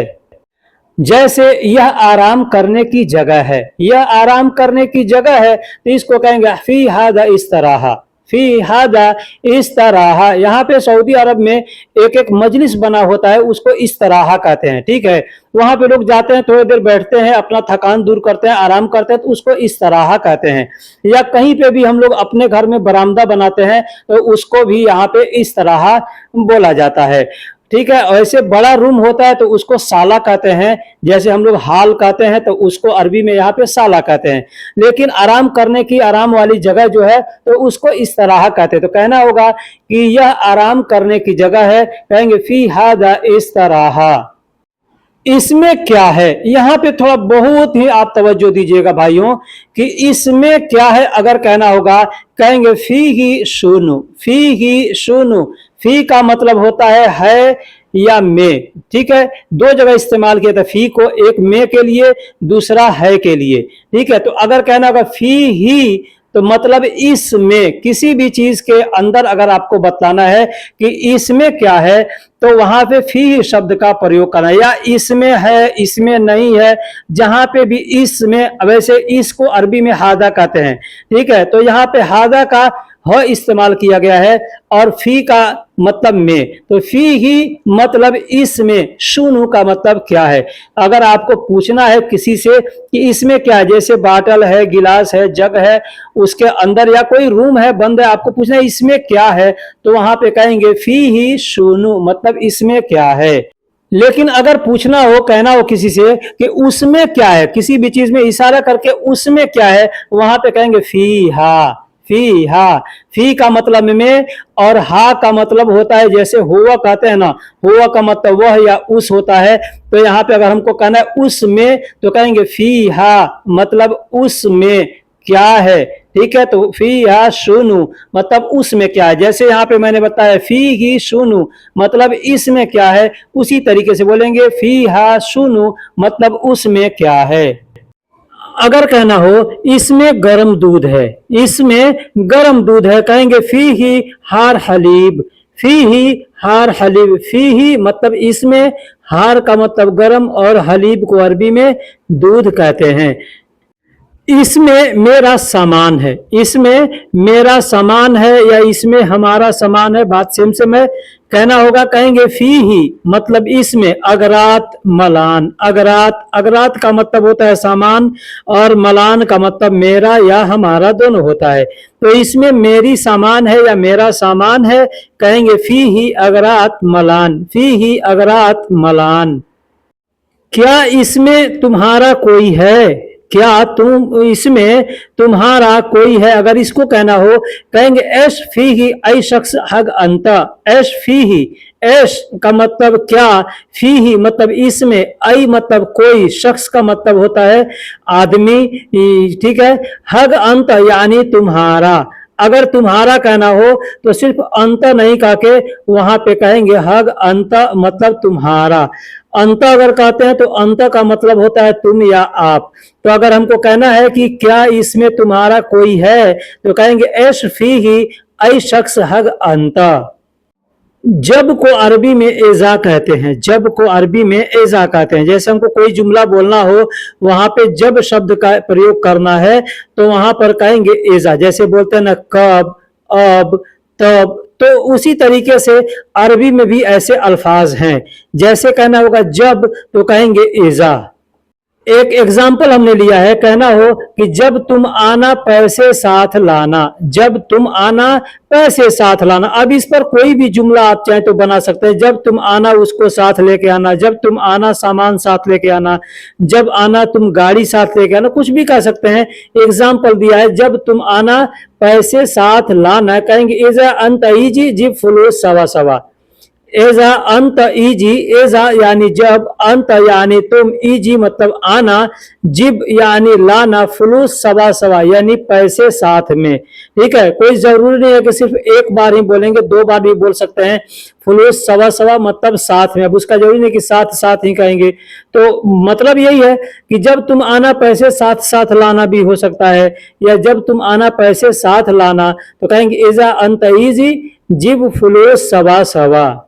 जैसे यह आराम करने की जगह है, यह आराम करने की जगह है तो इसको कहेंगे फी हादा इस तरह। फी हादा इस तरह, यहाँ पे सऊदी अरब में एक एक मजलिस बना होता है, उसको इस तरह कहते हैं। ठीक है, वहां पे लोग जाते हैं, थोड़ी देर बैठते हैं, अपना थकान दूर करते हैं, आराम करते हैं, तो उसको इस तरह कहते हैं। या कहीं पे भी हम लोग अपने घर में बरामदा बनाते हैं तो उसको भी यहाँ पे इस तरह बोला जाता है। ठीक है, ऐसे बड़ा रूम होता है तो उसको साला कहते हैं। जैसे हम लोग हाल कहते हैं तो उसको अरबी में यहाँ पे साला कहते हैं। लेकिन आराम करने की, आराम वाली जगह जो है तो उसको इस तरह कहते हैं। तो कहना होगा कि यह आराम करने की जगह है, कहेंगे फी हादा इस तरह। इसमें क्या है, यहाँ पे थोड़ा बहुत ही आप तवज्जो दीजिएगा भाइयों कि इसमें क्या है। अगर कहना होगा, कहेंगे फी ही शुनु। फी ही शुनु, फी का मतलब होता है या में। ठीक है, दो जगह इस्तेमाल किया था फी को, एक में के लिए, दूसरा है के लिए। ठीक है, तो अगर कहना होगा फी ही तो मतलब इसमें, किसी भी चीज के अंदर अगर आपको बतलाना है कि इसमें क्या है, तो वहां पे फी शब्द का प्रयोग करना है, या इसमें है, इसमें नहीं है, जहां पे भी इसमें, वैसे इसको अरबी में हादा कहते हैं, ठीक है। तो यहाँ पे हादा का ह इस्तेमाल किया गया है और फी का मतलब में, तो फी ही मतलब इसमें, शुनु का मतलब क्या है। अगर आपको पूछना है किसी से कि इसमें क्या है, जैसे बाटल है, गिलास है, जग है, उसके अंदर या कोई रूम है, बंद है, आपको पूछना है इसमें क्या है, तो वहां पे कहेंगे फी ही शुनु, मतलब इसमें क्या है। लेकिन अगर पूछना हो, कहना हो किसी से कि उसमें क्या है, किसी भी चीज में इशारा करके उसमें क्या है, वहां पे कहेंगे फी हा, फी हा। फी का मतलब में और हा का मतलब होता है, जैसे हुआ कहते हैं ना, हुआ का मतलब वह या उस होता है। तो यहाँ पे अगर हमको कहना है उसमें, तो कहेंगे फी हा, मतलब उसमें क्या है, ठीक है। तो फी हा शुनु, मतलब उसमें क्या है। जैसे यहाँ पे मैंने बताया फी ही शुनु, मतलब इसमें क्या है, उसी तरीके से बोलेंगे फी हा शुनु, मतलब उसमें क्या है। अगर कहना हो इसमें गर्म दूध है, इसमें गर्म दूध है, कहेंगे फी ही हार हलीब, फी ही हार हलीब। फी ही मतलब इसमें, हार का मतलब गर्म और हलीब को अरबी में दूध कहते हैं। इसमें मेरा सामान है, इसमें मेरा सामान है या इसमें हमारा सामान है, बात सेम से मैं कहना होगा, कहेंगे फी ही मतलब इसमें अगरात मलान। अगरात, अगरात का मतलब होता है सामान और मलान का मतलब मेरा या हमारा दोनों होता है। तो इसमें मेरी सामान है या मेरा सामान है, कहेंगे फी ही अगरात मलान, फी ही अगरात मलान। क्या इसमें तुम्हारा कोई है, क्या तुम इसमें तुम्हारा कोई है, अगर इसको कहना हो, कहेंगे ऐश फी ही ऐ शख्स हग अंता। ऐश फी ही, ऐश का मतलब क्या, फी ही मतलब इसमें, ऐ मतलब कोई, शख्स का मतलब होता है आदमी, ठीक है। हग अंत यानी तुम्हारा। अगर तुम्हारा कहना हो तो सिर्फ अंत नहीं कह के वहां पे कहेंगे हग अंत, मतलब तुम्हारा। अंत अगर कहते हैं तो अंत का मतलब होता है तुम या आप। तो अगर हमको कहना है कि क्या इसमें तुम्हारा कोई है, तो कहेंगे ऐश फी ही ऐ शख्स हग अंत। जब को अरबी में एजा कहते हैं, जब को अरबी में एजा कहते हैं। जैसे हमको कोई जुमला बोलना हो, वहां पे जब शब्द का प्रयोग करना है, तो वहां पर कहेंगे एजा। जैसे बोलते हैं ना कब, अब, तब, तो उसी तरीके से अरबी में भी ऐसे अल्फाज हैं। जैसे कहना होगा जब, तो कहेंगे एजा। एक एग्जाम्पल हमने लिया है, कहना हो कि जब तुम आना पैसे साथ लाना, जब तुम आना पैसे साथ लाना। अब इस पर कोई भी जुमला आप चाहे तो बना सकते हैं, जब तुम आना उसको साथ लेके आना, जब तुम आना सामान साथ लेके आना, जब आना तुम गाड़ी साथ लेके आना, कुछ भी कह सकते हैं। एग्जाम्पल दिया है जब तुम आना पैसे साथ लाना, कहेंगे इजा अंत इजी जिब फुलूस सवा सवा। एजा अंत इजी, एजा यानी जब, अंत यानी तुम, इजी मतलब आना, जिब यानी लाना, फुलूस सवा सवा यानी पैसे साथ में। ठीक है, कोई जरूरी नहीं है कि सिर्फ एक बार ही बोलेंगे, दो बार भी बोल सकते हैं। फुलूस सवा सवा मतलब साथ में, अब उसका जरूरी नहीं कि साथ साथ ही कहेंगे। तो मतलब यही है कि जब तुम आना पैसे साथ साथ लाना भी हो सकता है, या जब तुम आना पैसे साथ लाना, तो कहेंगे एजा अंत इजी जिब फुलूस सवा सवा।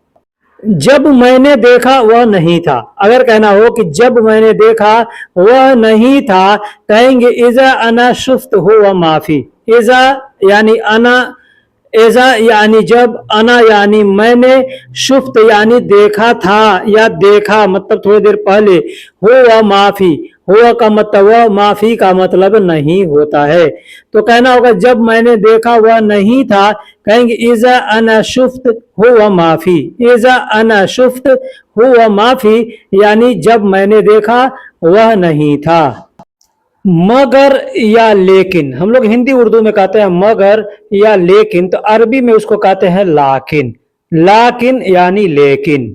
जब मैंने देखा वह नहीं था, अगर कहना हो कि जब मैंने देखा वह नहीं था, कहेंगे इजा अना शुफ्त हो व माफी। इजा यानी अना, एजा यानी जब, अना यानी मैंने, शुफ्त यानी देखा था या देखा मतलब थोड़ी देर पहले, हो व माफी, हुआ का मतलब वह, माफी का मतलब नहीं होता है। तो कहना होगा जब मैंने देखा वह नहीं था, कहेंगे इजा अना शुफ्त हो व माफी। इजा अना शुफ्त हो व माफी यानी जब मैंने देखा वह नहीं था। मगर या लेकिन, हम लोग हिंदी उर्दू में कहते हैं मगर या लेकिन, तो अरबी में उसको कहते हैं लाकिन। लाकिन यानी लेकिन।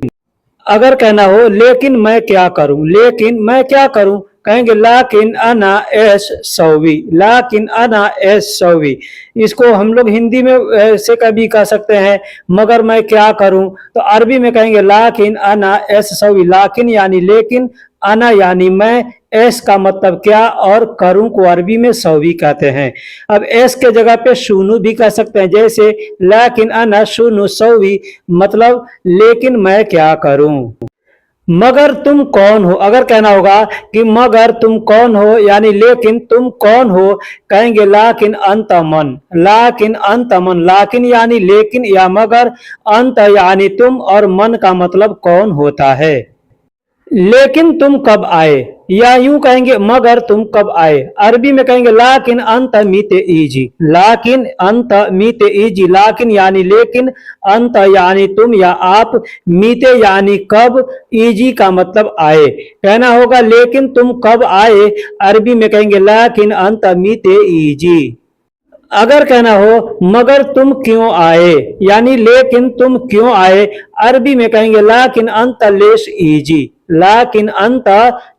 अगर कहना हो लेकिन मैं क्या करूं, लेकिन मैं क्या करूं, कहेंगे लाकिन अना एस सौवी। लाकिन अना एस सौवी, इसको हम लोग हिंदी में ऐसे कभी कह सकते हैं मगर मैं क्या करूं, तो अरबी में कहेंगे लाकिन अना एस सौवी। लाकिन यानी लेकिन, अना यानी मैं, एस का मतलब क्या, और करूं को अरबी में सौवी कहते हैं। अब एस के जगह पे शुनू भी कह सकते हैं, जैसे लाकिन अना शुनू सौवी, मतलब लेकिन मैं क्या करूं। मगर तुम कौन हो, अगर कहना होगा कि मगर तुम कौन हो यानी लेकिन तुम कौन हो, कहेंगे लाकिन अंत मन, लाकिन अंत मन, लाकिन यानी लेकिन या मगर, अंत यानी तुम, और मन का मतलब कौन होता है। लेकिन तुम कब आए, या यूं कहेंगे मगर तुम कब आए, अरबी में कहेंगे लाकिन अंत मीते इजी, लाकिन अंत मीते इजी, लाकिन यानी लेकिन, अंत यानी तुम या आप, मीते यानी कब, इजी का मतलब आए। कहना होगा लेकिन तुम कब आए, अरबी में कहेंगे लाकिन अंत मीते इजी। अगर कहना हो मगर तुम क्यों आए यानी लेकिन तुम क्यों आए, अरबी में कहेंगे लाकिन अंत लेश इजी, लाकिन अंत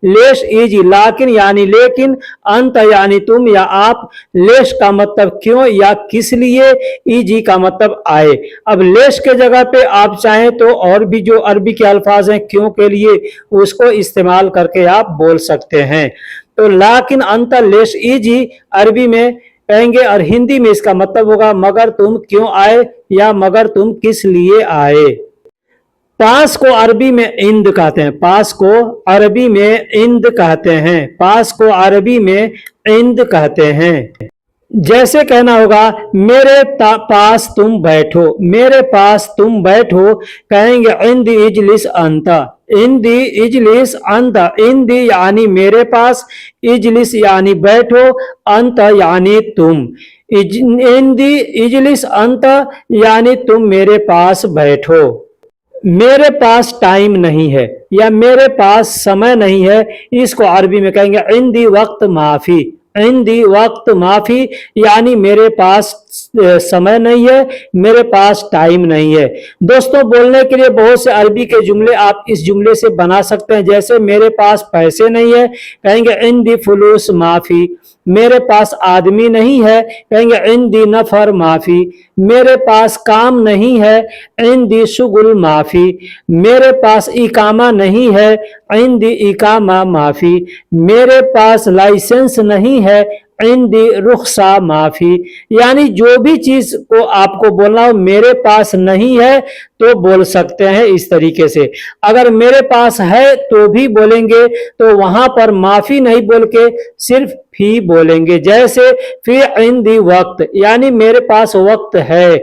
लेश इजी, लाकिन यानी लेकिन, अंत यानी तुम या आप, लेश का मतलब क्यों या किस लिए, इजी का मतलब आए। अब लेश के जगह पे आप चाहें तो और भी जो अरबी के अल्फाज हैं क्यों के लिए, उसको इस्तेमाल करके आप बोल सकते हैं। तो लाकिन अंत लेश इजी अरबी में कहेंगे, और हिंदी में इसका मतलब होगा मगर तुम क्यों आए या मगर तुम किस लिए आए। पास को अरबी में इंद कहते हैं, पास को अरबी में इंद कहते हैं, पास को अरबी में इंद कहते हैं। जैसे कहना होगा मेरे पास तुम बैठो, मेरे पास तुम बैठो, कहेंगे इंद इजलिस अंत, इंद इजलिस अंत, इंद यानी मेरे पास, इजलिस यानी बैठो, अंत यानी तुम, इंद इजलिस अंत यानी तुम मेरे पास बैठो। मेरे पास टाइम नहीं है या मेरे पास समय नहीं है, इसको अरबी में कहेंगे इंदी वक्त माफी, इंदी वक्त माफी यानी मेरे पास समय नहीं है, मेरे पास टाइम नहीं है। दोस्तों बोलने के लिए बहुत से अरबी के जुमले आप इस जुमले से बना सकते हैं, जैसे मेरे पास पैसे नहीं है, कहेंगे इंदी फुलूस माफी, मेरे पास आदमी नहीं है, कहेंगे इंदी नफर माफी, मेरे पास काम नहीं है, इंदी शुगुल माफी, मेरे पास इकामा नहीं है, इंदी इकामा माफी, मेरे पास लाइसेंस नहीं है, इंदी रुखसा माफी। यानी जो भी चीज को आपको बोलना हो मेरे पास नहीं है तो बोल सकते हैं इस तरीके से। अगर मेरे पास है तो भी बोलेंगे तो वहां पर माफी नहीं बोल के सिर्फ फी बोलेंगे, जैसे फी इंदी वक्त यानी मेरे पास वक्त है,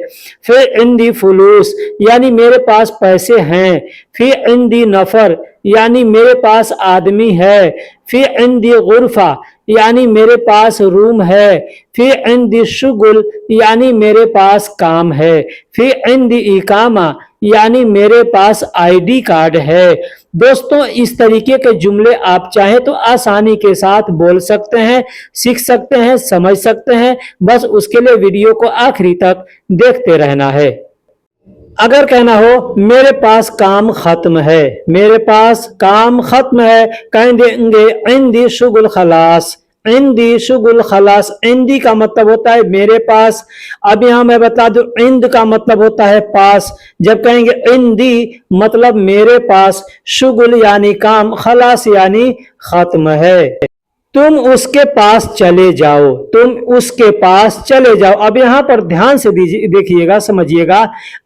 फी इंदी फुलूस यानी मेरे पास पैसे हैं, फी इंदी नफर यानी मेरे पास आदमी है, फी इंदी गुरफा यानी मेरे पास रूम है, फी इंदी शुगुल यानी मेरे पास काम है, फी इंदी इकामा यानी मेरे पास आईडी कार्ड है। दोस्तों इस तरीके के जुमले आप चाहे तो आसानी के साथ बोल सकते हैं, सीख सकते हैं, समझ सकते हैं, बस उसके लिए वीडियो को आखिरी तक देखते रहना है। अगर कहना हो मेरे पास काम खत्म है, मेरे पास काम खत्म है, कहेंगे इंदी शुगुल खलास, इंदी शुगुल खलास, इंदी का मतलब होता है मेरे पास। अब यहां मैं बता दूं इंद का मतलब होता है पास, जब कहेंगे इंदी मतलब मेरे पास, शुगुल यानी काम, खलास यानी खत्म है। तुम उसके पास चले जाओ, तुम उसके पास चले जाओ। अब यहां पर ध्यान से देखिएगा, समझिएगा,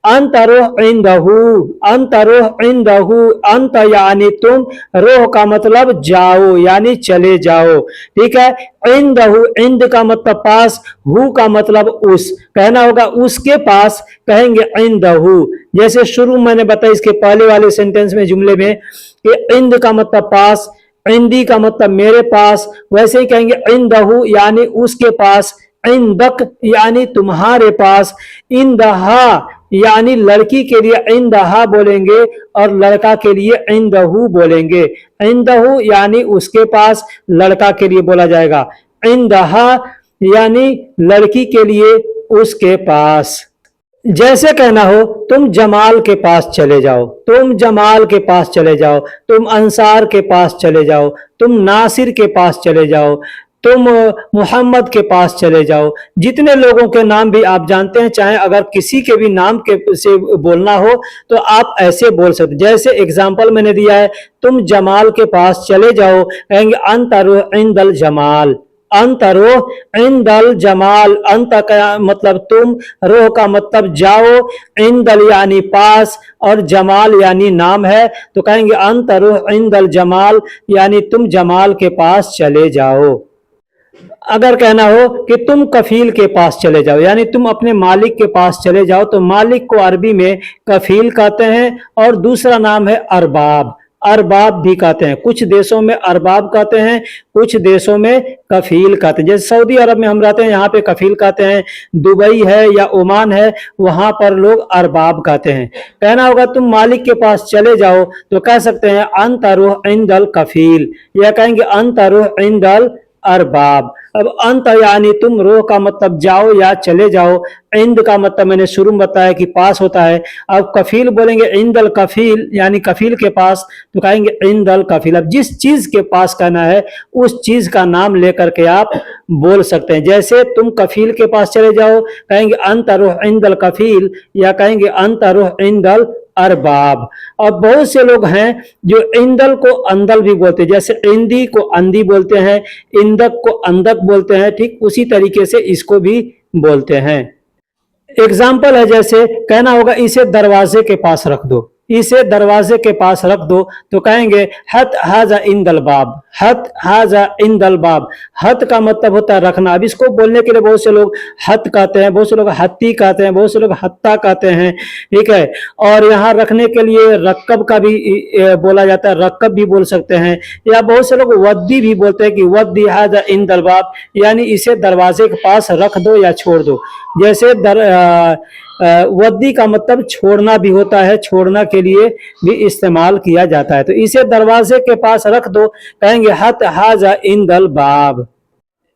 अंतरोह इंदहू, अंतरोह इंदहू, अंत यानी तुम, रोह का मतलब जाओ यानी चले जाओ, ठीक है। इंदहू, इंद का मतलब पास, हु का मतलब उस, कहना होगा उसके पास, कहेंगे इंदहू। जैसे शुरू मैंने बताया इसके पहले वाले सेंटेंस में जुमले में कि इंद का मतलब पास, इंदी का मतलब मेरे पास, वैसे ही कहेंगे इंदहू यानी उसके पास, इंदक यानी तुम्हारे पास, इंदहा यानी लड़की के लिए इंदहा बोलेंगे और लड़का के लिए इंदहू बोलेंगे। इंदहू यानी उसके पास, लड़का के लिए बोला जाएगा, इंदहा यानी लड़की के लिए उसके पास। जैसे कहना हो तुम जमाल के पास चले जाओ, तुम जमाल के पास चले जाओ, तुम अंसार के पास चले जाओ, तुम नासिर के पास चले जाओ, तुम मोहम्मद के पास चले जाओ। जितने लोगों के नाम भी आप जानते हैं, चाहे अगर किसी के भी नाम के से बोलना हो तो आप ऐसे बोल सकते। जैसे एग्जाम्पल मैंने दिया है, तुम जमाल के पास चले जाओ, कहेंगे अंतरो इंदल जमाल, अंतरो इंदल जमाल। अंत का मतलब तुम, रोह का मतलब जाओ, इंदल यानी पास, और जमाल यानी नाम है, तो कहेंगे अंतरो इंदल जमाल, यानी तुम जमाल के पास चले जाओ। अगर कहना हो कि तुम कफील के पास चले जाओ, यानी तुम अपने मालिक के पास चले जाओ, तो मालिक को अरबी में कफील कहते हैं, और दूसरा नाम है अरबाब, अरबाब भी कहते हैं। कुछ देशों में अरबाब कहते हैं, कुछ देशों में कफील कहते हैं। जैसे सऊदी अरब में हम रहते हैं, यहाँ पे कफील कहते हैं। दुबई है या ओमान है, वहां पर लोग अरबाब कहते हैं। कहना होगा तुम मालिक के पास चले जाओ, तो कह सकते हैं अंतरुह इंदल कफील, या कहेंगे अंतरुह इंदल अरबाब। अब अंत यानी तुम, रोह का मतलब जाओ या चले जाओ, इंद का मतलब मैंने शुरू में बताया कि पास होता है। अब कफील बोलेंगे इंदल कफील, यानी कफील के पास, तो कहेंगे इंदल कफील। अब जिस चीज के पास कहना है उस चीज का नाम लेकर के आप बोल सकते हैं। जैसे तुम कफील के पास चले जाओ, कहेंगे अंतरुह इंदल कफील, या कहेंगे अंतरुह इंदल अरबाब। और बहुत से लोग हैं जो इंदल को अंदल भी बोलते हैं, जैसे इंदी को अंदी बोलते हैं, इंदक को अंदक बोलते हैं, ठीक उसी तरीके से इसको भी बोलते हैं। एग्जाम्पल है, जैसे कहना होगा इसे दरवाजे के पास रख दो, इसे दरवाजे के पास रख दो, तो कहेंगे हत हाजा इंदल बाब, हत हाजा इंदल बाब। हत का मतलब होता है रखना। अब इसको बोलने के लिए बहुत से लोग हत कहते हैं, बहुत से लोग हत्ती कहते हैं, बहुत से लोग हत्ता कहते हैं, ठीक है। और यहाँ रखने के लिए रक्कब का भी बोला जाता है, रक्कब भी बोल सकते हैं, या बहुत से लोग वद्दी भी बोलते हैं कि वद्दी हाजा इंदल बाब, यानी इसे दरवाजे के पास रख दो या छोड़ दो। जैसे वद्दी का मतलब छोड़ना भी होता है, छोड़ना के लिए भी इस्तेमाल किया जाता है। तो इसे दरवाजे के पास रख दो, कहेंगे हत हाजा इंदल बाब।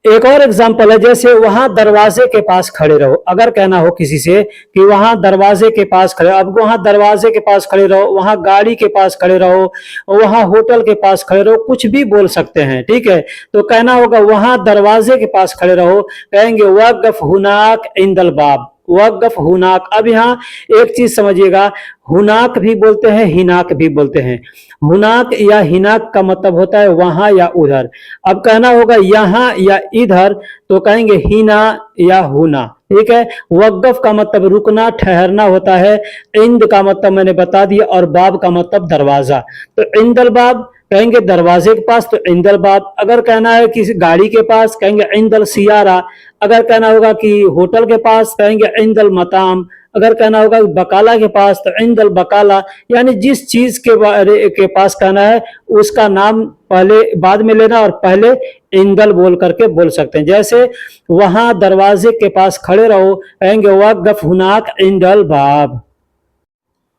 एक और एग्जाम्पल है, जैसे वहां दरवाजे के पास खड़े रहो। अगर कहना हो किसी से कि वहां दरवाजे के पास खड़े, अब वहां दरवाजे के पास खड़े रहो, वहां गाड़ी के पास खड़े रहो, वहां होटल के पास खड़े रहो, कुछ भी बोल सकते हैं, ठीक है। तो कहना होगा वहां दरवाजे के पास खड़े रहो, कहेंगे वक़्फ़ हुनाक इंदल बाब, वक़्फ़ हुनाक। अब यहाँ एक चीज समझिएगा, हुनाक भी बोलते हैं, हिनाक भी बोलते हैं। हुनाक या हिनाक का मतलब होता है वहां या उधर। अब कहना होगा यहाँ या इधर, तो कहेंगे हिना या हुना, ठीक है। वक़्फ़ का मतलब रुकना, ठहरना होता है। इंद का मतलब मैंने बता दिया, और बाब का मतलब दरवाजा। तो इंदल बाब कहेंगे दरवाजे के पास, तो इंदल बाब। अगर कहना है किसी गाड़ी के पास, कहेंगे इंदल सियारा। अगर कहना होगा कि होटल के पास, कहेंगे इंदल मताम। अगर कहना होगा बकाला के पास, तो इंदल बकाला। यानी जिस चीज के पास कहना है उसका नाम पहले बाद में लेना, और पहले इंदल बोल करके बोल सकते हैं। जैसे वहां दरवाजे के पास खड़े रहो, कहेंगे वक़्फ़ हुनाक इंदल बाब।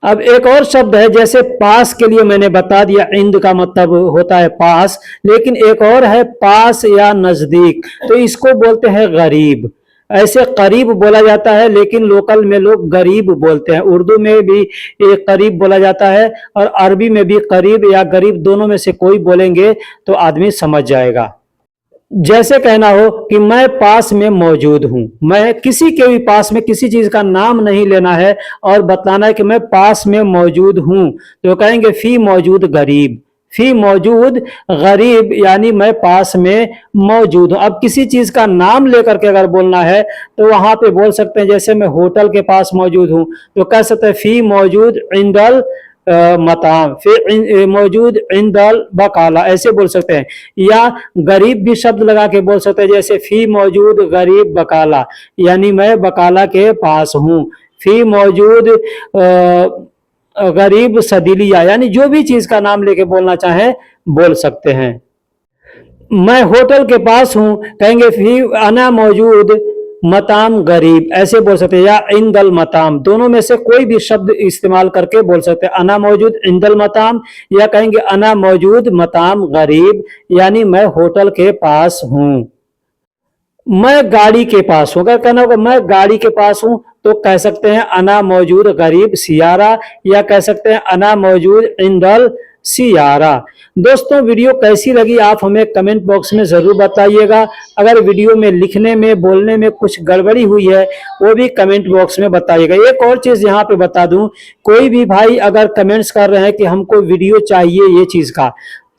अब एक और शब्द है, जैसे पास के लिए मैंने बता दिया इंद का मतलब होता है पास, लेकिन एक और है पास या नजदीक, तो इसको बोलते हैं गरीब। ऐसे करीब बोला जाता है, लेकिन लोकल में लोग गरीब बोलते हैं। उर्दू में भी एक करीब बोला जाता है, और अरबी में भी करीब या गरीब, दोनों में से कोई बोलेंगे तो आदमी समझ जाएगा। जैसे कहना हो कि मैं पास में मौजूद हूं, मैं किसी के भी पास में, किसी चीज का नाम नहीं लेना है और बताना है कि मैं पास में मौजूद हूं, तो कहेंगे फी मौजूद गरीब, फी मौजूद गरीब, यानी मैं पास में मौजूद हूं। अब किसी चीज का नाम लेकर के अगर बोलना है तो वहां पे बोल सकते हैं, जैसे मैं होटल के पास मौजूद हूं, तो कह सकते हैं फी मौजूद इंदल मताम, फिर मौजूद इंदल बकाला, ऐसे बोल सकते हैं। या गरीब भी शब्द लगा के बोल सकते हैं, जैसे फी मौजूद गरीब बकाला, यानी मैं बकाला के पास हूँ। फी मौजूद गरीब सदीलिया, यानी जो भी चीज का नाम लेके बोलना चाहे बोल सकते हैं। मैं होटल के पास हूँ, कहेंगे फी अना मौजूद मताम गरीब, ऐसे बोल सकते हैं। या इंदल मताम, दोनों में से कोई भी शब्द इस्तेमाल करके बोल सकते हैं। अना मौजूद इंदल मताम, या कहेंगे अना मौजूद मताम गरीब, यानी मैं होटल के पास हूं। मैं गाड़ी के पास हूं, अगर कहना होगा मैं गाड़ी के पास हूं, तो कह सकते हैं अना मौजूद गरीब सियारा, या कह सकते हैं अना मौजूद इंदल सियारा। दोस्तों वीडियो कैसी लगी आप हमें कमेंट बॉक्स में ज़रूर बताइएगा। अगर वीडियो में लिखने में बोलने में कुछ गड़बड़ी हुई है वो भी कमेंट बॉक्स में बताइएगा। एक और चीज़ यहाँ पे बता दूं, कोई भी भाई अगर कमेंट्स कर रहे हैं कि हमको वीडियो चाहिए ये चीज़ का,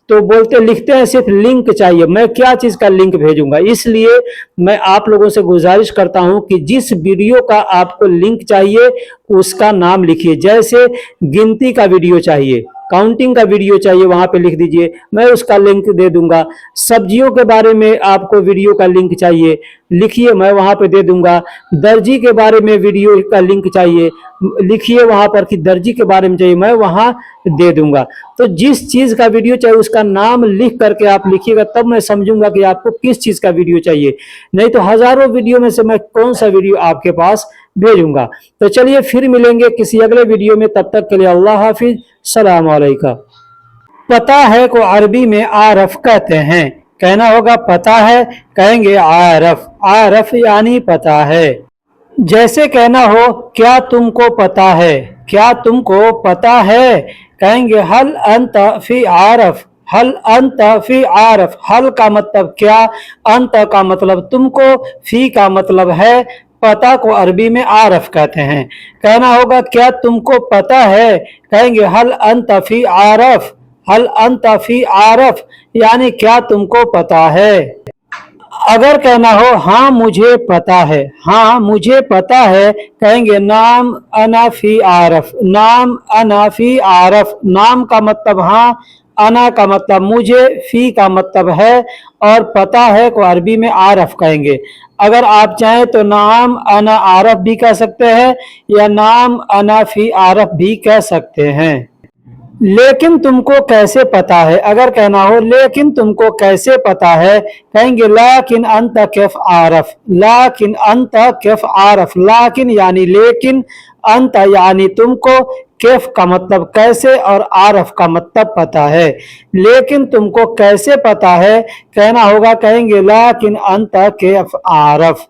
तो बोलते लिखते हैं सिर्फ लिंक चाहिए, मैं क्या चीज का लिंक भेजूंगा। इसलिए मैं आप लोगों से गुजारिश करता हूं कि जिस वीडियो का आपको लिंक चाहिए उसका नाम लिखिए। जैसे गिनती का वीडियो चाहिए, काउंटिंग का वीडियो चाहिए, वहां पे लिख दीजिए, मैं उसका लिंक दे दूंगा। सब्जियों के बारे में आपको वीडियो का लिंक चाहिए, लिखिए, मैं वहां पे दे दूंगा। दर्जी के बारे में वीडियो का लिंक चाहिए, लिखिए वहां पर कि दर्जी के बारे में चाहिए, मैं वहां दे दूंगा। तो जिस चीज का वीडियो चाहिए उसका नाम लिख करके आप लिखिएगा, तब मैं समझूंगा कि आपको किस चीज का वीडियो चाहिए। नहीं तो हजारों वीडियो में से मैं कौन सा वीडियो आपके पास भेजूंगा। तो चलिए फिर मिलेंगे किसी अगले वीडियो में, तब तक के लिए अल्लाह हाफिज, सलाम अलैकुम। पता है को अरबी में आरफ कहते हैं, कहना होगा पता है, कहेंगे आरफ, आरफ यानी पता है। जैसे कहना हो क्या तुमको पता है, क्या तुमको पता है, कहेंगे हल अंत फी आरफ, हल अंत फी आरफ। हल का मतलब क्या, अंत का मतलब तुमको, फी का मतलब है, पता को अरबी में आरफ कहते हैं। कहना होगा क्या तुमको पता है, कहेंगे हल अंत फी आरफ, हल अंत फी आरफ यानी क्या तुमको पता है। अगर कहना हो हाँ मुझे पता है, हाँ मुझे पता है, कहेंगे नाम अना फी आरफ, नाम अना फी आरफ। नाम का मतलब हाँ, अना का मतलब मुझे, फी का मतलब है, और पता है को अरबी में आरफ कहेंगे। अगर आप चाहें तो नाम अना आरफ भी कह सकते हैं या नाम अना फी आरफ भी कह सकते हैं। लेकिन तुमको कैसे पता है, अगर कहना हो लेकिन तुमको कैसे पता है, कहेंगे लाकिन अंत कैफ आरफ, लाकिन अंत कैफ आरफ। लाकिन यानी लेकिन, अंत यानी तुमको, कैफ का मतलब कैसे, और आरफ का मतलब पता है। लेकिन तुमको कैसे पता है, कहना होगा, कहेंगे लाकिन अंत कैफ आरफ,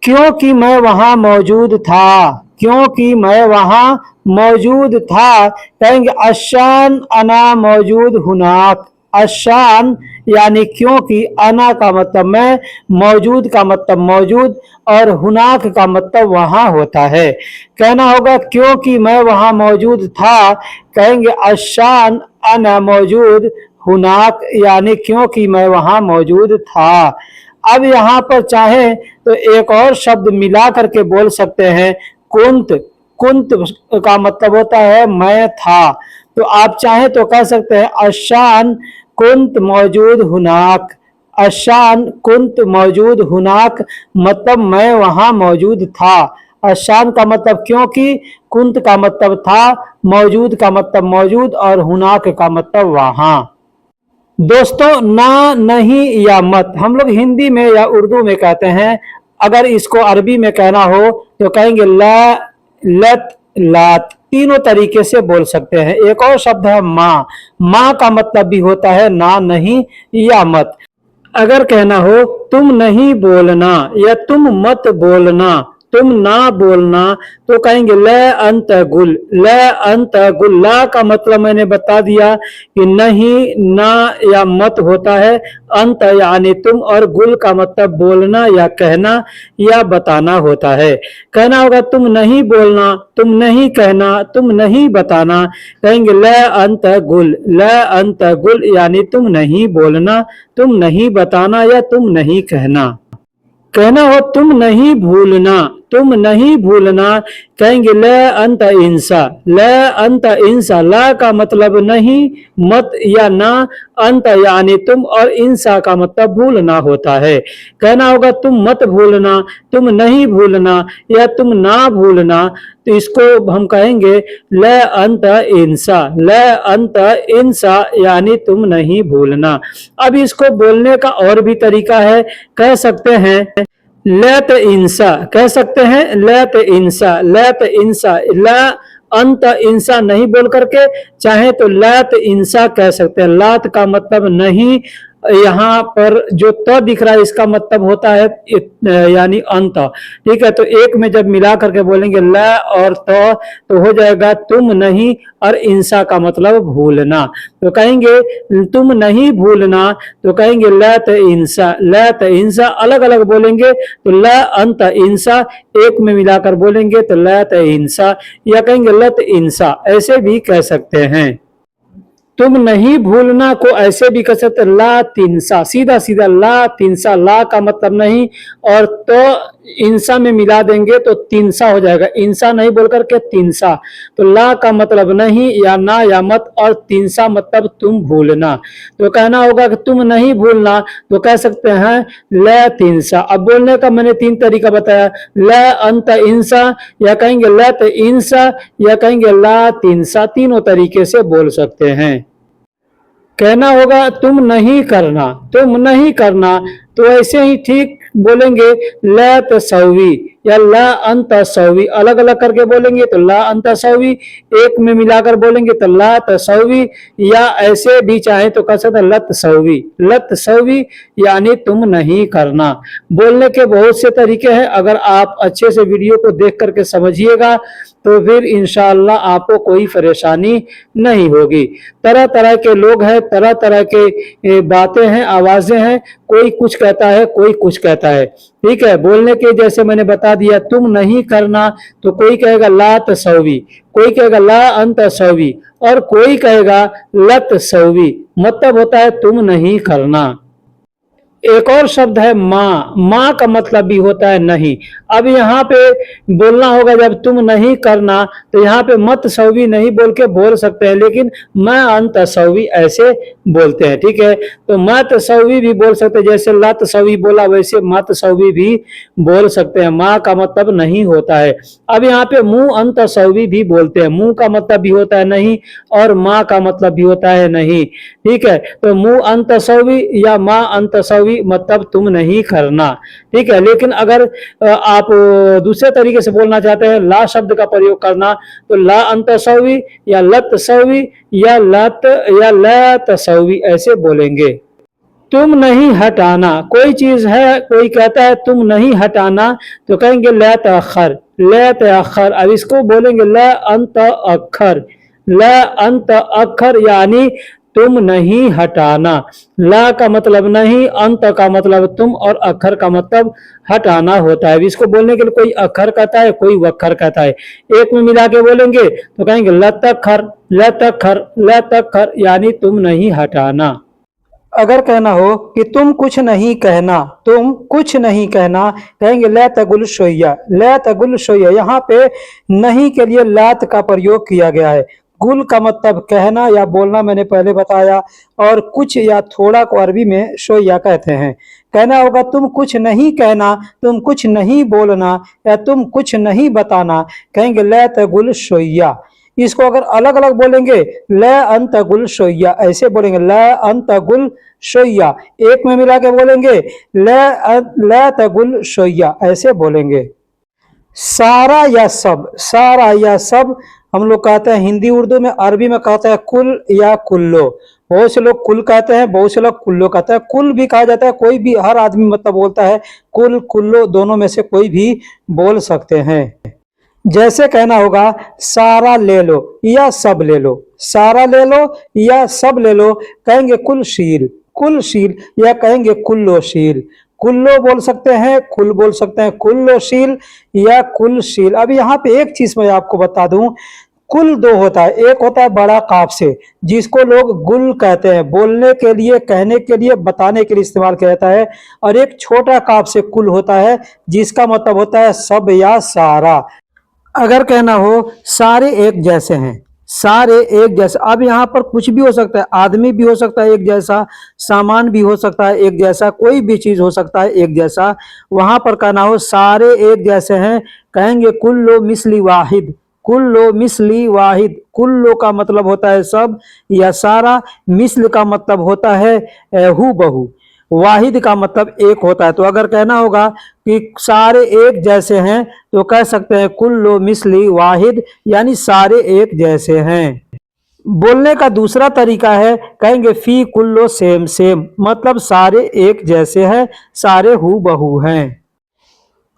क्योंकि मैं वहां मौजूद था, क्योंकि मैं वहां मौजूद था। कहेंगे अशान अना मौजूद हुनाक, अशान यानी क्योंकि, अना का मतलब मैं, मौजूद का मतलब मौजूद, और हुनाक का मतलब वहां होता है। कहना होगा क्योंकि मैं वहां मौजूद था, कहेंगे अशान अना मौजूद हुनाक यानी क्योंकि मैं वहां मौजूद था। अब यहाँ पर चाहे तो एक और शब्द मिला करके बोल सकते हैं, कुंत, कुंत का मतलब होता है मैं था, तो आप चाहे तो कह सकते हैं अशान कुंत मौजूद हुनाक, अशान कुंत मौजूद हुनाक मतलब मैं वहां मौजूद था। अशान का मतलब क्योंकि, कुंत का मतलब था, मौजूद का मतलब मौजूद, और हुनाक का मतलब वहां। दोस्तों ना, नहीं या मत हम लोग हिंदी में या उर्दू में कहते हैं। अगर इसको अरबी में कहना हो तो कहेंगे ला, लत, लात। तीनों तरीके से बोल सकते हैं। एक और शब्द है माँ, माँ का मतलब भी होता है ना, नहीं या मत। अगर कहना हो तुम नहीं बोलना या तुम मत बोलना, तुम ना बोलना, तो कहेंगे ल अंत गुल, ल अंत गुल। ला का मतलब मैंने बता दिया कि नहीं, ना या मत होता है, अंत यानी तुम, और गुल का मतलब बोलना या कहना या बताना होता है। कहना होगा तुम नहीं बोलना, तुम नहीं कहना, तुम नहीं बताना, कहेंगे ल अंत गुल, ल अंत गुल यानी तुम नहीं बोलना, तुम नहीं बताना या तुम नहीं कहना। कहना हो तुम नहीं भूलना, तुम नहीं भूलना, कहेंगे ल अंत इंसा, ल अंत इंसा। ला का मतलब नहीं, मत या ना, अंत यानी तुम, और इंसा का मतलब भूलना होता है। कहना होगा तुम मत भूलना, तुम नहीं भूलना, या तुम ना भूलना, तो इसको हम कहेंगे ल अंत इंसा, ल अंत इंसा यानी तुम नहीं भूलना। अब इसको बोलने का और भी तरीका है, कह सकते हैं लत इंसा, कह सकते हैं लत इंसा, लत इंसा। ल अंत इंसा नहीं बोल करके चाहे तो लात इंसा कह सकते हैं। लात का मतलब नहीं, यहाँ पर जो त दिख रहा है इसका मतलब होता है यानी अंत। ठीक है, तो एक में जब मिला करके बोलेंगे ल और त तो हो जाएगा तुम नहीं, और इंसा का मतलब भूलना। तो कहेंगे तुम नहीं भूलना, तो कहेंगे लत इंसा। लत इंसा अलग अलग बोलेंगे तो ल अंत इंसा, एक में मिलाकर बोलेंगे तो लत इंसा, या कहेंगे लत इंसा, ऐसे भी कह सकते हैं। तुम नहीं भूलना को ऐसे भी कह सकते ला तिनसा, सीधा सीधा ला तिनसा। ला का मतलब नहीं, और तो इंसा में मिला देंगे तो तिनसा हो जाएगा। इंसा नहीं बोल करके तिनसा। तो ला का मतलब नहीं या ना या मत, और तिनसा मतलब तुम भूलना। तो कहना होगा कि तुम नहीं भूलना, तो कह सकते हैं ल तिनसा। अब बोलने का मैंने तीन तरीका बताया, ल अंत इंसा, या कहेंगे लत इंसा, या कहेंगे ला तिनसा। तीनों तरीके से बोल सकते हैं। कहना होगा तुम नहीं करना, तुम नहीं करना, तो ऐसे ही ठीक बोलेंगे ल तसवी या ल अंत सवी। अलग अलग करके बोलेंगे तो ला अंत सवी, एक में मिलाकर बोलेंगे तो ला तसवी, या ऐसे भी चाहे तो कह सकते लत सवी। लत सवी यानी तुम नहीं करना। बोलने के बहुत से तरीके हैं, अगर आप अच्छे से वीडियो को देख करके समझिएगा तो फिर इंशाअल्लाह आपको कोई परेशानी नहीं होगी। तरह तरह के लोग हैं, तरह तरह के बातें हैं, आवाजें हैं, कोई कुछ कहता है, कोई कुछ कहता है। ठीक है, बोलने के जैसे मैंने बता दिया, तुम नहीं करना तो कोई कहेगा ला तसवी, कोई कहेगा ला अंत सवी, और कोई कहेगा लत सवी, मतलब होता है तुम नहीं करना। एक और शब्द है माँ। माँ का मतलब भी होता है नहीं। अब यहाँ पे बोलना होगा जब तुम नहीं करना, तो यहाँ पे मत सवी नहीं बोल के बोल सकते हैं, लेकिन मैं अंत सवी ऐसे बोलते हैं। ठीक है, तो मत सवी भी बोल सकते हैं, जैसे लत सवी बोला वैसे मत सवी भी बोल सकते हैं। माँ का मतलब नहीं होता है। अब यहाँ पे मुंह अंत सवी भी बोलते हैं। मुंह का मतलब भी होता है नहीं, और माँ का मतलब भी होता है नहीं। ठीक है, तो मुंह अंत सवी या माँ अंत सवी मतलब तुम नहीं करना। ठीक है, लेकिन अगर आप दूसरे तरीके से बोलना चाहते हैं, ला शब्द का प्रयोग करना, तो ला अंत सवी या लत सवी या लत या ल तसवी ऐसे बोलेंगे। तुम नहीं हटाना, कोई चीज है, कोई कहता है तुम नहीं हटाना, तो कहेंगे ल तअखर। ल तअखर। अब इसको बोलेंगे ल अंत अखर। ल अंत अखर यानी तुम नहीं हटाना। ला का मतलब नहीं, अंत का मतलब तुम, और अखर का मतलब हटाना होता है। इसको बोलने के लिए कोई अखर कहता है, कोई वखर कहता है। एक में मिला के बोलेंगे तो कहेंगे लतखर। लतखर, लतखर यानी तुम नहीं हटाना। अगर कहना हो कि तुम कुछ नहीं कहना, तुम कुछ नहीं कहना, कहेंगे ला तगुल शोया। ला तगुल शोया, यहाँ पे नहीं के लिए लात का प्रयोग किया गया है। गुल का मतलब कहना या बोलना, मैंने पहले बताया, और कुछ या थोड़ा को अरबी में शोया कहते हैं। कहना होगा तुम कुछ नहीं कहना, तुम कुछ नहीं बोलना, या तुम कुछ नहीं बताना, कहेंगे ला तगुल शोया। इसको अगर अलग अलग बोलेंगे, ल अंत गुल शोया ऐसे बोलेंगे, ल अंत गुल शोया। एक में मिला के बोलेंगे ल तगुल शोया ऐसे बोलेंगे। सारा या सब, सारा या सब हम लोग कहते हैं हिंदी उर्दू में, अरबी में कहते हैं कुल या कुल्लो। बहुत से लोग कुल कहते हैं, बहुत से लोग कुल्लो कहते हैं। कुल भी कहा जाता है, कोई भी, हर आदमी मतलब बोलता है। कुल कुल्लो दोनों में से कोई भी बोल सकते हैं। जैसे कहना होगा सारा ले लो या सब ले लो। सारा ले लो या सब ले लो, कहेंगे कुलशील। कुलशील, या कहेंगे कुल्लोशील। कुल्लो बोल सकते हैं, कुल बोल सकते हैं, कुल्लोशील या कुलशील। अब यहाँ पे एक चीज मैं आपको बता दूं, कुल दो होता है। एक होता है बड़ा काफ से, जिसको लोग गुल कहते हैं, बोलने के लिए, कहने के लिए, बताने के लिए इस्तेमाल किया जाता है। और एक छोटा काफ से कुल होता है, जिसका मतलब होता है सब या सारा। अगर कहना हो सारे एक जैसे हैं, सारे एक जैसे, अब यहाँ पर कुछ भी हो सकता है, आदमी भी हो सकता है एक जैसा, सामान भी हो सकता है एक जैसा, कोई भी चीज हो सकता है एक जैसा। वहां पर कहना हो सारे एक जैसे हैं, कहेंगे कुल्लो मिस्ली वाहिद। कुल्लो मिस्ली वाहिद। कुल्लो का मतलब होता है सब या सारा, मिस्ल का मतलब होता है हू बहू, वाहिद का मतलब एक होता है। तो अगर कहना होगा कि सारे एक जैसे हैं, तो कह सकते हैं कुल्लो मिस्ली वाहिद, यानी सारे एक जैसे हैं। बोलने का दूसरा तरीका है, कहेंगे फी कुल्लो सेम सेम, मतलब सारे एक जैसे हैं, सारे हूबहू हैं।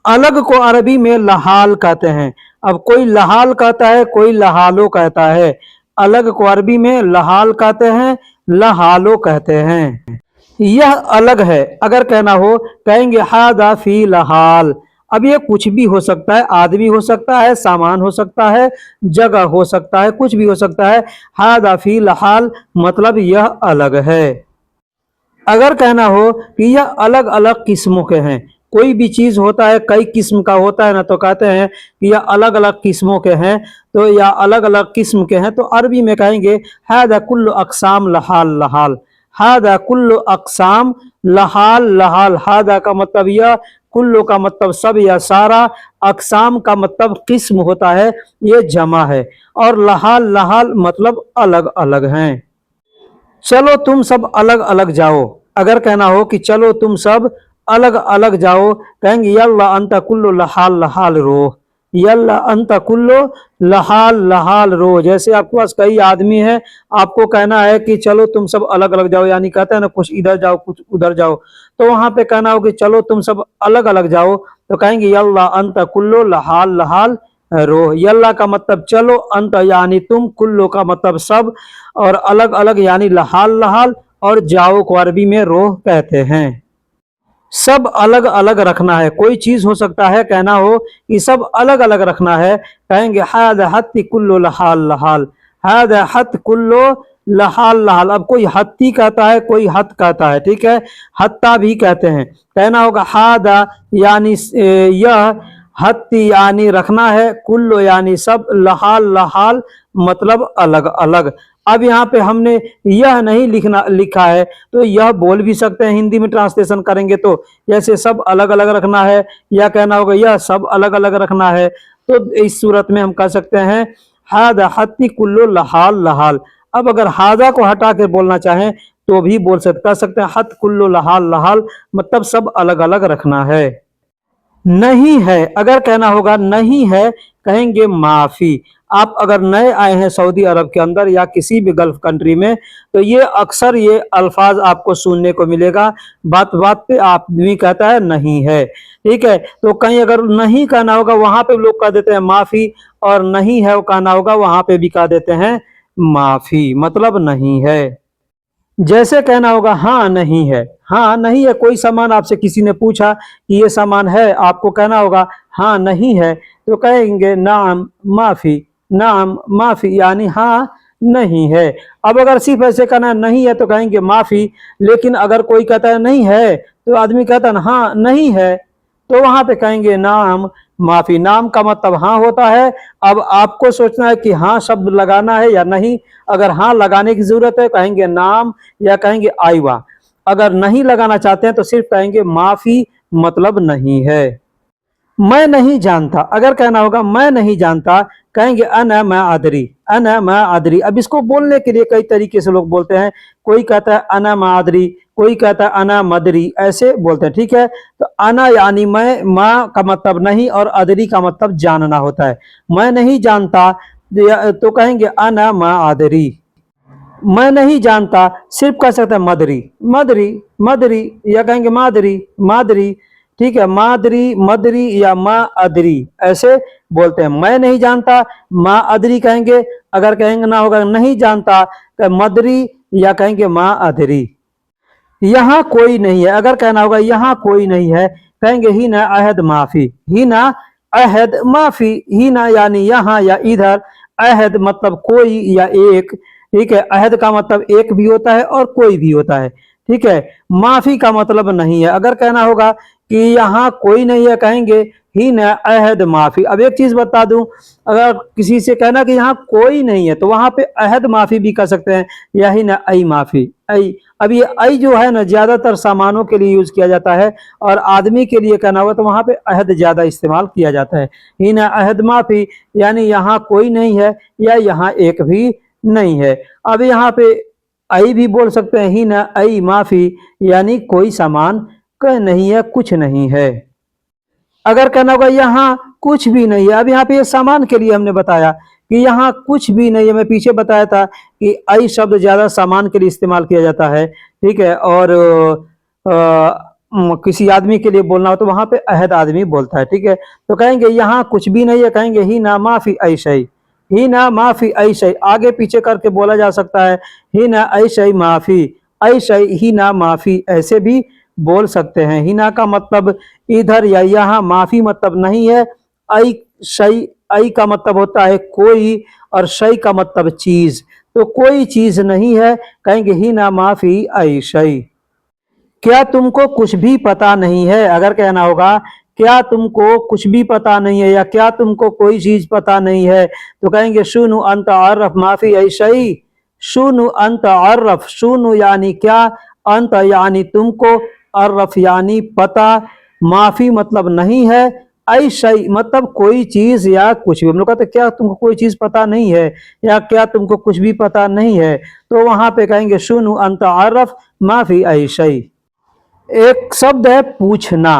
अलग को अरबी में लहाल कहते हैं। अब कोई लहाल कहता है, कोई लहालो कहता है। अलग को अरबी में लहाल कहते हैं, लहालो कहते हैं। यह अलग है अगर कहना हो, कहेंगे हादा फी लहाल। अब ये कुछ भी हो सकता है, आदमी हो सकता है, सामान हो सकता है, जगह हो सकता है, कुछ भी हो सकता है। हादा फी लहाल मतलब यह अलग है। अगर कहना हो कि यह अलग अलग किस्मों के हैं, कोई भी चीज होता है कई किस्म का होता है ना, तो कहते हैं कि यह अलग अलग किस्मों के हैं, तो या अलग अलग किस्म के हैं, तो अरबी में कहेंगे हादा कुल्लु अक़साम लहाल लहाल। हादा कुल्लु अक़साम लहाल लहाल। हादा का मतलब यह, कुल्लु का मतलब सब या सारा, अक़साम का मतलब किस्म होता है, ये जमा है, और लहाल लहाल मतलब अलग अलग हैं। चलो तुम सब अलग अलग जाओ। अगर कहना हो कि चलो तुम सब अलग अलग जाओ, कहेंगे यल्ला अंता कुल्लो लहाल लहाल रो। यल्ला अंता कुल्लो लहाल लहाल रो। जैसे आपके पास कई आदमी है, आपको कहना है कि चलो तुम सब अलग अलग जाओ, यानी कहते हैं ना कुछ इधर जाओ कुछ उधर जाओ, तो वहां पे कहना हो कि चलो तुम सब अलग अलग जाओ, तो कहेंगे यल्ला अंता कुल्लो लहाल लहाल रो। यल्ला का मतलब चलो, अंत यानी तुम, कुल्लो का मतलब सब, और अलग अलग यानी लहाल लहाल, और जाओ को अरबी में रोह कहते हैं। सब अलग अलग रखना है, कोई चीज हो सकता है कहना हो कि सब अलग अलग रखना है, कहेंगे हादा हत्ती कुल्लो लहाल लहाल। हादा हत कुल्लो लहाल लहाल। अब कोई हत्ती कहता है, कोई हत कहता है, ठीक है, हत्ता भी कहते हैं। कहना होगा हादा यानी यह, हत्ती यानी रखना है, कुल्लो यानी सब, लहाल लहाल मतलब अलग अलग। अब यहाँ पे हमने यह नहीं लिखा है, तो यह बोल भी सकते हैं, हिंदी में ट्रांसलेशन करेंगे तो, जैसे सब अलग अलग रखना है, या कहना होगा यह सब अलग अलग रखना है, तो इस सूरत में हम कह सकते हैं हादा हत्ती कुल्लो लहाल लहाल। अब अगर हादा को हटा के बोलना चाहें तो भी कह सकते हैं हत कुल्लो लहाल लहाल, मतलब सब अलग अलग रखना है। नहीं है अगर कहना होगा नहीं है, कहेंगे माफी। आप अगर नए आए हैं सऊदी अरब के अंदर या किसी भी गल्फ कंट्री में, तो ये अक्सर ये अल्फाज आपको सुनने को मिलेगा। बात बात पे आदमी कहता है नहीं है, ठीक है, तो कहीं अगर नहीं कहना होगा वहां पे लोग कह देते हैं माफी, और नहीं है वो कहना होगा वहां पे भी कह देते हैं माफी, मतलब नहीं है। जैसे कहना होगा हाँ नहीं है। हाँ नहीं है, कोई सामान आपसे किसी ने पूछा कि ये सामान है, आपको कहना होगा हाँ नहीं है, तो कहेंगे नाम माफी। नाम माफी यानी हाँ नहीं है। अब अगर सिर्फ ऐसे कहना नहीं है तो कहेंगे माफी, लेकिन अगर कोई कहता है नहीं है, तो आदमी कहता है ना हाँ नहीं है, तो वहां पे कहेंगे नाम माफी। नाम का मतलब हाँ होता है। अब आपको सोचना है कि हाँ शब्द लगाना है या नहीं। अगर हाँ लगाने की जरूरत है कहेंगे नाम, या कहेंगे आईवा। अगर नहीं लगाना चाहते हैं तो सिर्फ कहेंगे माफी, मतलब नहीं है। मैं नहीं जानता अगर कहना होगा मैं नहीं जानता, कहेंगे अना मैं आदरी। अना मैं आदरी। अब इसको बोलने के लिए कई तरीके से लोग बोलते हैं। कोई कहता है अना मैं आदरी, कोई कहता है अना मदरी, ऐसे बोलते हैं, ठीक है। तो अना यानी मैं, माँ का मतलब नहीं, और अदरी का मतलब जानना होता है। मैं नहीं जानता तो कहेंगे अना मैं आदरी। मैं नहीं जानता सिर्फ कह सकते हैं मदरी। मदरी मदरी, या कहेंगे मादरी मादरी, ठीक है, मादरी मदरी या माँ अदरी, ऐसे बोलते हैं। मैं नहीं जानता माँ अदरी कहेंगे। अगर कहेंगे ना होगा नहीं जानता मदरी, या कहेंगे माँ अदरी। यहाँ कोई नहीं है अगर कहना होगा यहाँ कोई नहीं है, कहेंगे ही ना अहद माफी। ही ना अहद माफी। ही ना यानी यहाँ या इधर, अहद मतलब कोई या एक, ठीक है। अहद का मतलब एक भी होता है और कोई भी होता है, ठीक है। माफी का मतलब नहीं है। अगर कहना होगा कि यहाँ कोई नहीं है, कहेंगे ही न अहद माफी। अब एक चीज बता दूं, अगर किसी से कहना कि यहाँ कोई नहीं है, तो वहां पे अहद माफी भी कह सकते हैं, या ही न आई माफी। आई, अब ये आई जो है ना ज्यादातर सामानों के लिए यूज किया जाता है, और आदमी के लिए कहना हुआ तो वहां पे अहद ज्यादा इस्तेमाल किया जाता है। ही न अहद माफी यानी यहाँ कोई नहीं है, या यहाँ एक भी नहीं है। अब यहाँ पे आई भी बोल सकते हैं, ही न आई माफी यानी कोई सामान का नहीं है, कुछ नहीं है। अगर कहना होगा यहाँ कुछ भी नहीं है, अब यहाँ पे ये सामान के लिए हमने बताया कि यहाँ कुछ भी नहीं है। मैं पीछे बताया था कि आई शब्द ज्यादा सामान के लिए इस्तेमाल किया जाता है, ठीक है, और किसी आदमी के लिए बोलना हो तो वहां पे अहद आदमी बोलता है, ठीक है। तो कहेंगे यहाँ कुछ भी नहीं है, कहेंगे ही ना माफी ऐशई, ही ना माफी ऐशई, आगे पीछे करके बोला जा सकता है, ही ना ऐशई माफी, ऐशई ही ना माफी, ऐसे भी बोल सकते हैं। ही ना का मतलब इधर या यहाँ, माफी मतलब नहीं है, ऐ शई, ऐ का मतलब होता है कोई, और शई का मतलब चीज, तो कोई चीज नहीं है, कहेंगे ही ना माफी ऐ शई। क्या तुमको कुछ भी पता नहीं है, अगर कहना होगा क्या तुमको कुछ भी पता नहीं है या क्या तुमको कोई चीज पता नहीं है, तो कहेंगे शुनु अंत अरफ माफी ऐशई, शुनु अंत अरफ, शुनु यानी क्या, अंत यानी तुमको, अरफ यानी पता, माफी मतलब नहीं है, ऐशई मतलब कोई चीज या कुछ भी। हम लोग कहते हैं क्या तुमको कोई चीज पता नहीं है या क्या तुमको कुछ भी पता नहीं है, तो वहां पे कहेंगे शुनु अंत अरफ माफी ऐशई। एक शब्द है पूछना,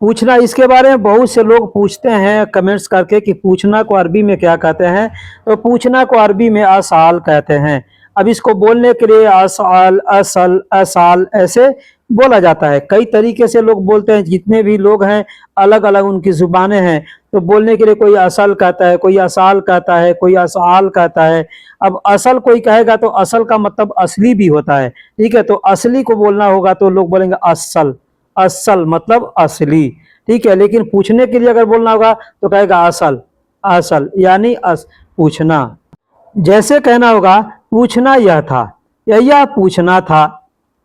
पूछना, इसके बारे में बहुत से लोग पूछते हैं कमेंट्स करके कि पूछना को अरबी में क्या कहते हैं, तो पूछना को अरबी में असाल कहते हैं। अब इसको बोलने के लिए असाल, असल, असाल ऐसे बोला जाता है। कई तरीके से लोग बोलते हैं, जितने भी लोग हैं अलग अलग उनकी जुबानें हैं, तो बोलने के लिए कोई असल कहता है, कोई असाल कहता है, कोई असाल कहता है। अब असल कोई कहेगा तो असल का मतलब असली भी होता है, ठीक है, तो असली को बोलना होगा तो लोग बोलेंगे असल, असल मतलब असली, ठीक है। लेकिन पूछने के लिए अगर बोलना होगा तो कहेगा असल, असल यानी पूछना। जैसे कहना होगा पूछना यह था या यह पूछना था,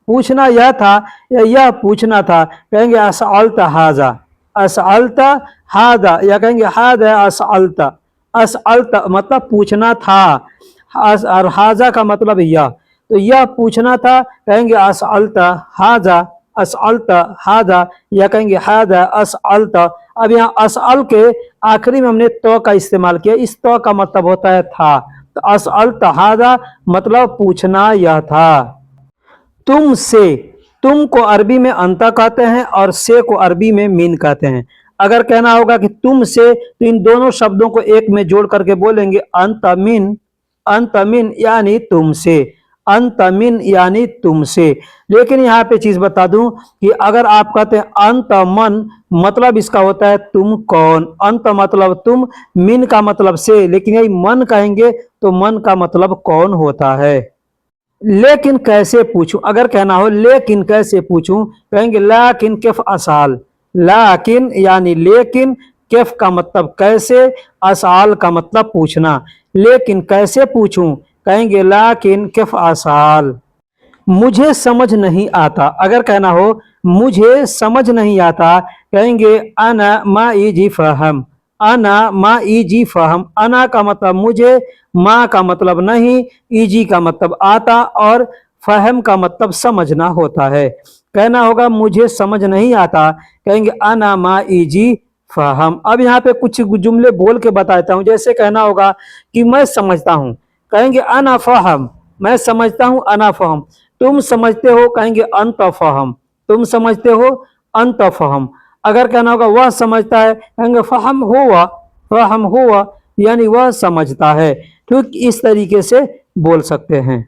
पूछना यह था या यह पूछना था, कहेंगे असअलता हाजा, असअलता हाजा, या कहेंगे हाजा असअलता, असअलता मतलब पूछना था, और हाजा का मतलब यह, तो यह पूछना था, कहेंगे असअलता हाजा, असअलता हाजा, या कहेंगे हाजा असअलता। अब यहाँ असअल के आखिरी में हमने तो का इस्तेमाल किया, इस तो का मतलब होता है था, तो असअलता हाजा मतलब पूछना यह था। तुमसे, तुम को अरबी में अंता कहते हैं और से को अरबी में मिन कहते हैं। अगर कहना होगा कि तुम से, तो इन दोनों शब्दों को एक में जोड़ करके बोलेंगे अंतमिन, अंतमिन यानी तुमसे, अंतमिन यानी तुमसे। लेकिन यहाँ पे चीज बता दूं कि अगर आप कहते हैं अंत मन, मतलब इसका होता है तुम कौन, अंत मतलब तुम, मिन का मतलब से, लेकिन यही मन कहेंगे तो मन का मतलब कौन होता है। लेकिन कैसे पूछूं, अगर कहना हो लेकिन कैसे पूछूं, कहेंगे लाकिन किफ असाल, लाकिन यानी लेकिन, किफ का मतलब कैसे, असाल का मतलब पूछना। लेकिन कैसे पूछूं, कहेंगे लाकिन किफ असाल। मुझे समझ नहीं आता, अगर कहना हो मुझे समझ नहीं आता, कहेंगे अना मा इजी फहम, अना मा इजी फहम, अना का मतलब मुझे, माँ का मतलब नहीं, इजी का मतलब आता, और फहम का मतलब समझना होता है। कहना होगा मुझे समझ नहीं आता, कहेंगे अना मा इजी फहम। अब यहाँ पे कुछ जुमले बोल के बताता हूँ। जैसे कहना होगा कि मैं समझता हूँ, कहेंगे अना फहम, मैं समझता हूँ, अना फहम। तुम समझते हो, कहेंगे अंत फहम, तुम समझते हो, अंत फहम। अगर कहना होगा वह समझता है, कहेंगे फहम हुआ, फहम हुआ यानी वह समझता है। ठीक इस तरीके से बोल सकते हैं।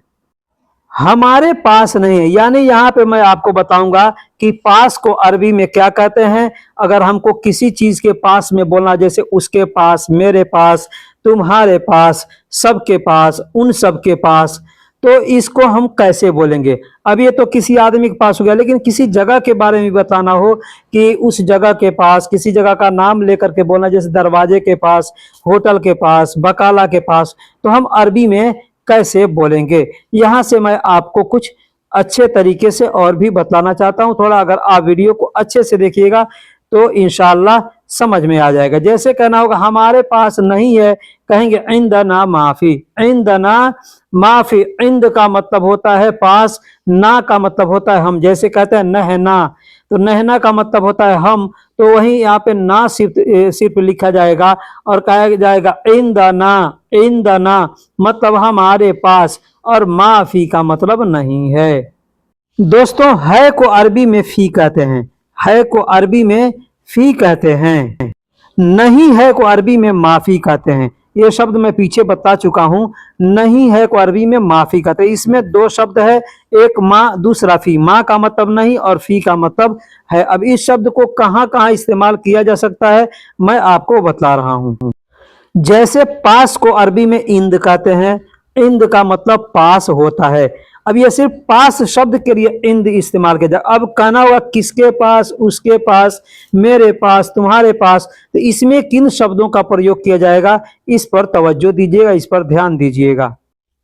हमारे पास नहीं है, यानी यहाँ पे मैं आपको बताऊंगा कि पास को अरबी में क्या कहते हैं। अगर हमको किसी चीज के पास में बोलना, जैसे उसके पास, मेरे पास, तुम्हारे पास, सबके पास, उन सबके पास, तो इसको हम कैसे बोलेंगे। अब ये तो किसी आदमी के पास हो गया, लेकिन किसी जगह के बारे में बताना हो कि उस जगह के पास, किसी जगह का नाम लेकर के बोलना, जैसे दरवाजे के पास, होटल के पास, बकाला के पास, तो हम अरबी में कैसे बोलेंगे। यहां से मैं आपको कुछ अच्छे तरीके से और भी बतलाना चाहता हूं। थोड़ा अगर आप वीडियो को अच्छे से देखिएगा तो इंशाल्लाह समझ में आ जाएगा। जैसे कहना होगा हमारे पास नहीं है, कहेंगे इंदना माफी, इंदना माफी। इंद का मतलब होता है पास, ना का मतलब होता है हम। जैसे कहते हैं नहना, तो नहना का मतलब होता है हम, तो वहीं यहाँ पे ना सिर्फ लिखा जाएगा और कहा जाएगा इंदना, इंदना मतलब हमारे पास, और माफी का मतलब नहीं है। दोस्तों है को अरबी में फी कहते हैं, है को अरबी में फी कहते हैं। नहीं है को अरबी में माफी कहते हैं। ये शब्द मैं पीछे बता चुका हूं। नहीं है को अरबी में माफी कहते हैं। इसमें दो शब्द है, एक माँ दूसरा फी। माँ का मतलब नहीं और फी का मतलब है। अब इस शब्द को कहाँ कहाँ इस्तेमाल किया जा सकता है मैं आपको बता रहा हूँ। जैसे पास को अरबी में इंद कहते हैं, इंद का मतलब पास होता है। अब ये सिर्फ पास शब्द के लिए इंद इस्तेमाल किया जाए। अब कहना होगा किसके पास, उसके पास, मेरे पास, तुम्हारे पास, तो इसमें किन शब्दों का प्रयोग किया जाएगा, इस पर तवज्जो दीजिएगा, इस पर ध्यान दीजिएगा।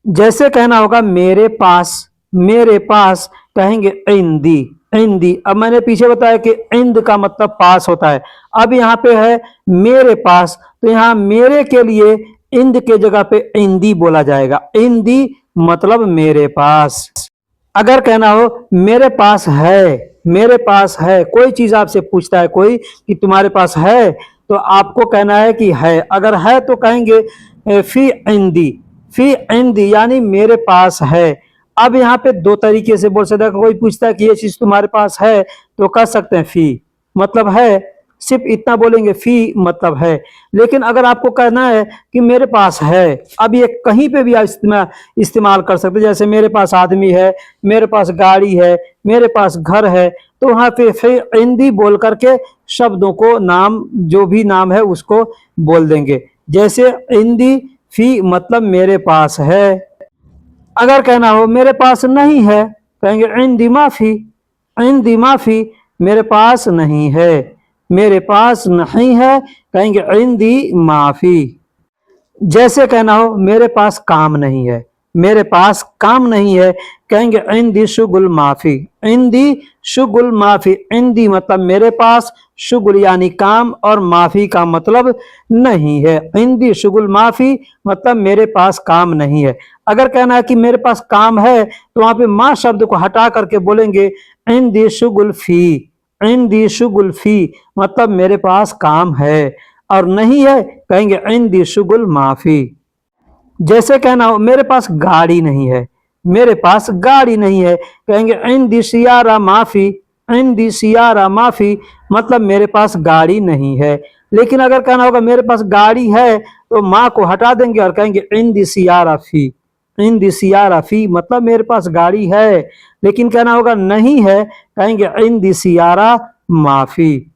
जैसे कहना होगा मेरे पास, मेरे पास कहेंगे इंदी, इंदी। अब मैंने पीछे बताया कि इंद का मतलब पास होता है। अब यहाँ पे है मेरे पास, तो यहाँ मेरे के लिए इंद के जगह पे इंदी बोला जाएगा। इंदी मतलब मेरे पास। अगर कहना हो मेरे पास है, मेरे पास है, कोई चीज आपसे पूछता है कोई कि तुम्हारे पास है, तो आपको कहना है कि है। अगर है तो कहेंगे फी इंदी, फी इंदी यानी मेरे पास है। अब यहाँ पे दो तरीके से बोल सकते हैं। कोई पूछता है कि ये चीज तुम्हारे पास है, तो कह सकते हैं फी मतलब है, सिर्फ इतना बोलेंगे फी मतलब है। लेकिन अगर आपको कहना है कि मेरे पास है, अब ये कहीं पे भी आप इस्तेमाल कर सकते हैं। जैसे मेरे पास आदमी है, मेरे पास गाड़ी है, मेरे पास घर है, तो वहां पे फिर हिंदी बोल करके शब्दों को, नाम जो भी नाम है उसको बोल देंगे। जैसे हिंदी फी मतलब मेरे पास है। अगर कहना हो मेरे पास नहीं है, कहेंगे इंदी माफी, इंदी माफी मेरे पास नहीं है, मेरे पास नहीं है, कहेंगे इंदी माफी। जैसे कहना हो मेरे पास काम नहीं है, मेरे पास काम नहीं है, कहेंगे इंदी शुगुल माफी, इंदी शुगुल माफी। इंदी मतलब मेरे पास, शुगुल यानी काम, और माफी का मतलब नहीं है। इंदी शुगुल माफी मतलब मेरे पास काम नहीं है। अगर कहना है कि मेरे पास काम है, तो वहां पे माँ शब्द को हटा करके बोलेंगे इंदी शुगुल फी, इंदी शुगुल फी मतलब मेरे पास काम है। और नहीं है कहेंगे इंदी शुगुल माफी। जैसे कहना हो मेरे पास गाड़ी नहीं है, मेरे पास गाड़ी नहीं है, कहेंगे इंदी सियारा माफी, इंदी सियारा माफी मतलब मेरे पास गाड़ी नहीं है। लेकिन अगर कहना होगा मेरे पास गाड़ी है, तो माँ को हटा देंगे और कहेंगे इंदी सियारा फी, इंदी सियारा फी मतलब मेरे पास गाड़ी है। लेकिन कहना होगा नहीं है, कहेंगे इंदी सियारा माफी।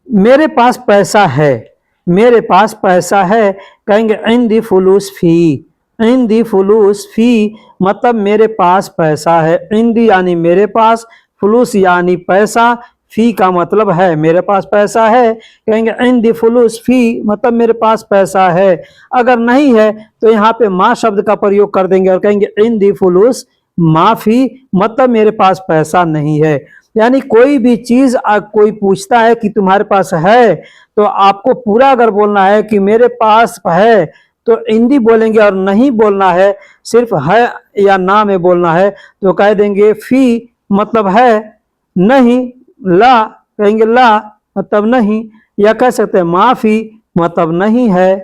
मेरे पास पैसा है, मेरे पास पैसा है, कहेंगे इन दी फुलूस फी, इन दी फुलूस फी मतलब मेरे पास पैसा है। इन दी यानी मेरे पास, फुलूस यानी पैसा, फी का मतलब है मेरे पास पैसा है, कहेंगे इन दी फुलूस फी मतलब मेरे पास पैसा है। अगर नहीं है तो यहाँ पे माँ शब्द का प्रयोग कर देंगे और कहेंगे इन दी फुलूस माफी मतलब मेरे पास पैसा नहीं है। यानी कोई भी चीज कोई पूछता है कि तुम्हारे पास है, तो आपको पूरा अगर बोलना है कि मेरे पास है, तो हिंदी बोलेंगे। और नहीं बोलना है, सिर्फ है या ना में बोलना है, तो कह देंगे फी मतलब है, नहीं, ला कहेंगे ला मतलब नहीं, या कह सकते हैं माफी मतलब नहीं है।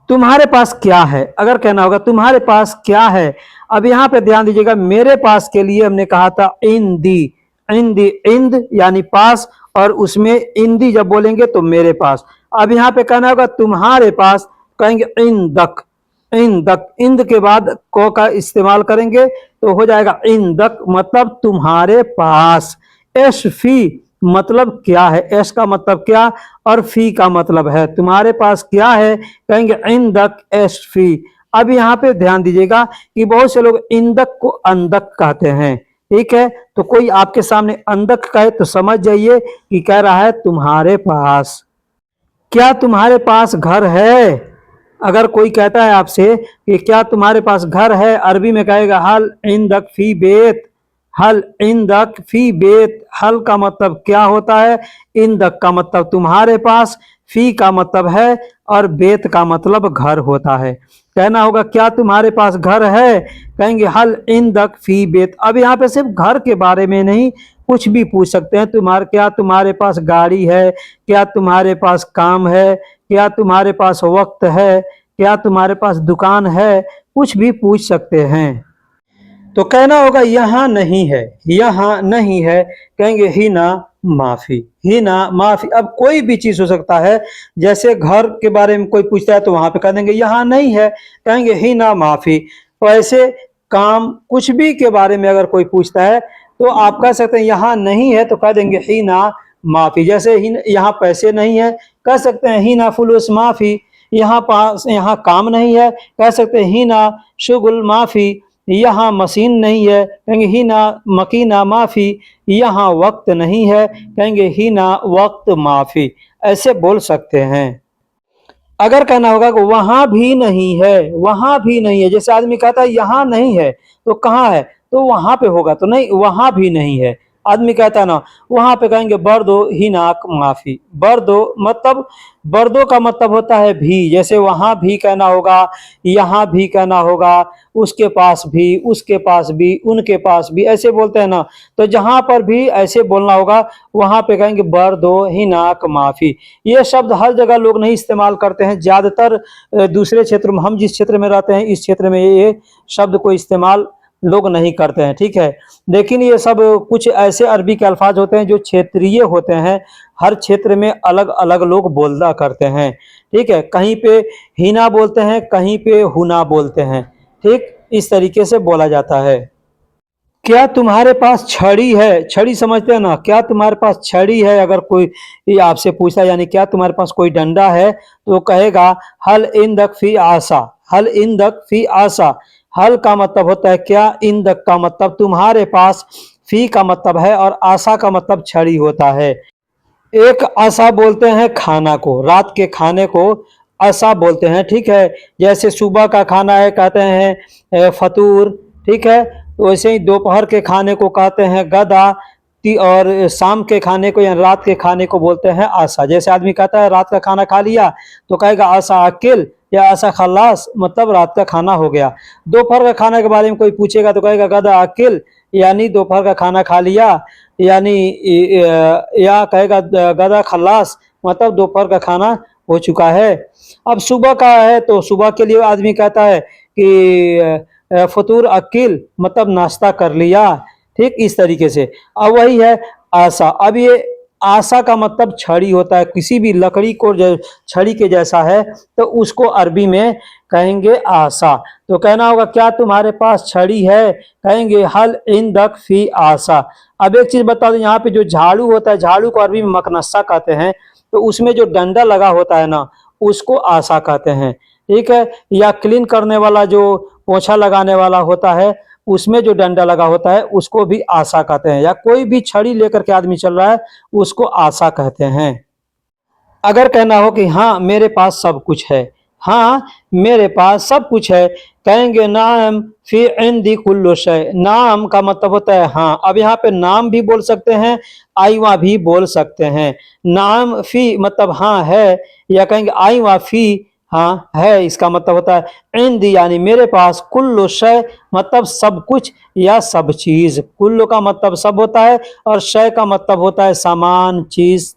तुम्हारे पास क्या है, अगर कहना होगा तुम्हारे पास क्या है। अब यहाँ पे ध्यान दीजिएगा, मेरे पास के लिए हमने कहा था इन दी, इंदी, इंद यानी पास, और उसमें इंदी जब बोलेंगे तो मेरे पास। अब यहाँ पे कहना होगा तुम्हारे पास, कहेंगे इंदक, इंदक, इंद के बाद को का इस्तेमाल करेंगे तो हो जाएगा इंदक मतलब तुम्हारे पास। एश फी मतलब क्या है, एश का मतलब क्या, और फी का मतलब है तुम्हारे पास क्या है, कहेंगे इंदक एश फी। अब यहाँ पे ध्यान दीजिएगा कि बहुत से लोग इंदक को अंदक कहते हैं, ठीक है। तो कोई आपके सामने अंदक कहे तो समझ जाइए कि कह रहा है तुम्हारे पास। क्या तुम्हारे पास घर है, अगर कोई कहता है आपसे कि क्या तुम्हारे पास घर है, अरबी में कहेगा हल इंदक फी बेत, हल इंदक फी बेत। हल का मतलब क्या होता है, इंदक का मतलब तुम्हारे पास, फी का मतलब है, और बेत का मतलब घर होता है। कहना होगा क्या तुम्हारे पास घर है, कहेंगे हल इंदक फी बेत। अब यहाँ पे सिर्फ घर के बारे में नहीं, कुछ भी पूछ सकते हैं। क्या तुम्हारे पास गाड़ी है, क्या तुम्हारे पास काम है, क्या तुम्हारे पास वक्त है, क्या तुम्हारे पास दुकान है, कुछ भी पूछ सकते हैं। तो कहना होगा यहाँ नहीं है, यहाँ नहीं है, कहेंगे ही ना माफी, ही ना माफी। अब कोई भी चीज हो सकता है, जैसे घर के बारे में कोई पूछता है तो वहां पे कह देंगे यहाँ नहीं है, कहेंगे ही ना माफी। तो ऐसे काम कुछ भी के बारे में अगर कोई पूछता है तो आप कह सकते हैं यहाँ नहीं है, तो कह देंगे ही ना माफी। जैसे ही यहाँ पैसे नहीं है, कह सकते हैं ही ना फुलूस माफी। यहाँ पास यहाँ काम नहीं है, कह सकते हैं ही ना शुगुल माफी। यहाँ मशीन नहीं है, कहेंगे ही ना मकीना माफी। यहाँ वक्त नहीं है, कहेंगे ही ना वक्त माफी। ऐसे बोल सकते हैं। अगर कहना होगा कि वहां भी नहीं है, वहां भी नहीं है, जैसे आदमी कहता है यहाँ नहीं है तो कहाँ है, तो वहां पे होगा, तो नहीं वहां भी नहीं है। आदमी कहता है ना, वहां पे कहेंगे बर्दो ही नाक माफी। बर्दो मतलब, बर्दो का मतलब होता है भी, जैसे वहां भी कहना होगा, यहाँ भी कहना होगा, उसके पास भी, उसके पास भी, उनके पास भी, ऐसे बोलते हैं ना। तो जहां पर भी ऐसे बोलना होगा वहां पे कहेंगे बर्दो ही नाक माफी। ये शब्द हर जगह लोग नहीं इस्तेमाल करते हैं, ज्यादातर दूसरे क्षेत्र में, हम जिस क्षेत्र में रहते हैं इस क्षेत्र में ये शब्द को इस्तेमाल लोग नहीं करते हैं, ठीक है। लेकिन ये सब कुछ ऐसे अरबी के अल्फाज होते हैं जो क्षेत्रीय होते हैं, हर क्षेत्र में अलग अलग लोग बोलना करते हैं, ठीक है। कहीं पे हिना बोलते हैं, कहीं पे हुना बोलते हैं, ठीक इस तरीके से बोला जाता है। क्या तुम्हारे पास छड़ी है, छड़ी समझते हैं ना, क्या तुम्हारे पास छड़ी है, अगर कोई ये आपसे पूछता है, यानी क्या तुम्हारे पास कोई डंडा है, तो कहेगा हल इंदक फी आसा, हल इंदक फी आसा। हल का मतलब होता है क्या, इंदक का मतलब तुम्हारे पास, फी का मतलब है, और आसा का मतलब छड़ी होता है। एक आसा बोलते हैं खाना को, रात के खाने को आसा बोलते हैं, ठीक है। जैसे सुबह का खाना है कहते हैं फतूर, ठीक है। तो वैसे ही दोपहर के खाने को कहते हैं गदा, और शाम के खाने को या रात के खाने को बोलते हैं आसा। जैसे आदमी कहता है रात का खाना खा लिया, तो कहेगा आसा अकिल या आसा खल्लास, मतलब रात का खाना हो गया। दोपहर का खाना के बारे में कोई पूछेगा तो कहेगा गदा अकिल, यानी दोपहर का खाना खा लिया, यानी या कहेगा गदा खल्लास, मतलब दोपहर का खाना हो चुका है। अब सुबह का है तो सुबह के लिए आदमी कहता है कि फतूर अकिल, मतलब नाश्ता कर लिया, ठीक इस तरीके से। अब वही है आशा। अब ये आशा का मतलब छड़ी होता है, किसी भी लकड़ी को जो छड़ी के जैसा है तो उसको अरबी में कहेंगे आशा। तो कहना होगा क्या तुम्हारे पास छड़ी है, कहेंगे हल इंदक फी आशा। अब एक चीज बता दो, यहाँ पे जो झाड़ू होता है, झाड़ू को अरबी में मकनस्सा कहते हैं, तो उसमें जो डंडा लगा होता है ना, उसको आशा कहते हैं, ठीक है। या क्लीन करने वाला जो पोछा लगाने वाला होता है, उसमें जो डंडा लगा होता है उसको भी आशा कहते हैं। या कोई भी छड़ी लेकर के आदमी चल रहा है उसको आशा कहते हैं। अगर कहना हो कि हाँ मेरे पास सब कुछ है, हाँ मेरे पास सब कुछ है, कहेंगे नाम फी इंदी कुल्लु शय। नाम का मतलब होता है हाँ। अब यहाँ पे नाम भी बोल सकते हैं, आईवा भी बोल सकते हैं। नाम फी मतलब हाँ है, या कहेंगे आईवा फी हाँ है, इसका मतलब होता है इंदी यानी मेरे पास, कुल्लु शय मतलब सब कुछ या सब चीज। कुल्लु का मतलब सब होता है और शय का मतलब होता है सामान, चीज।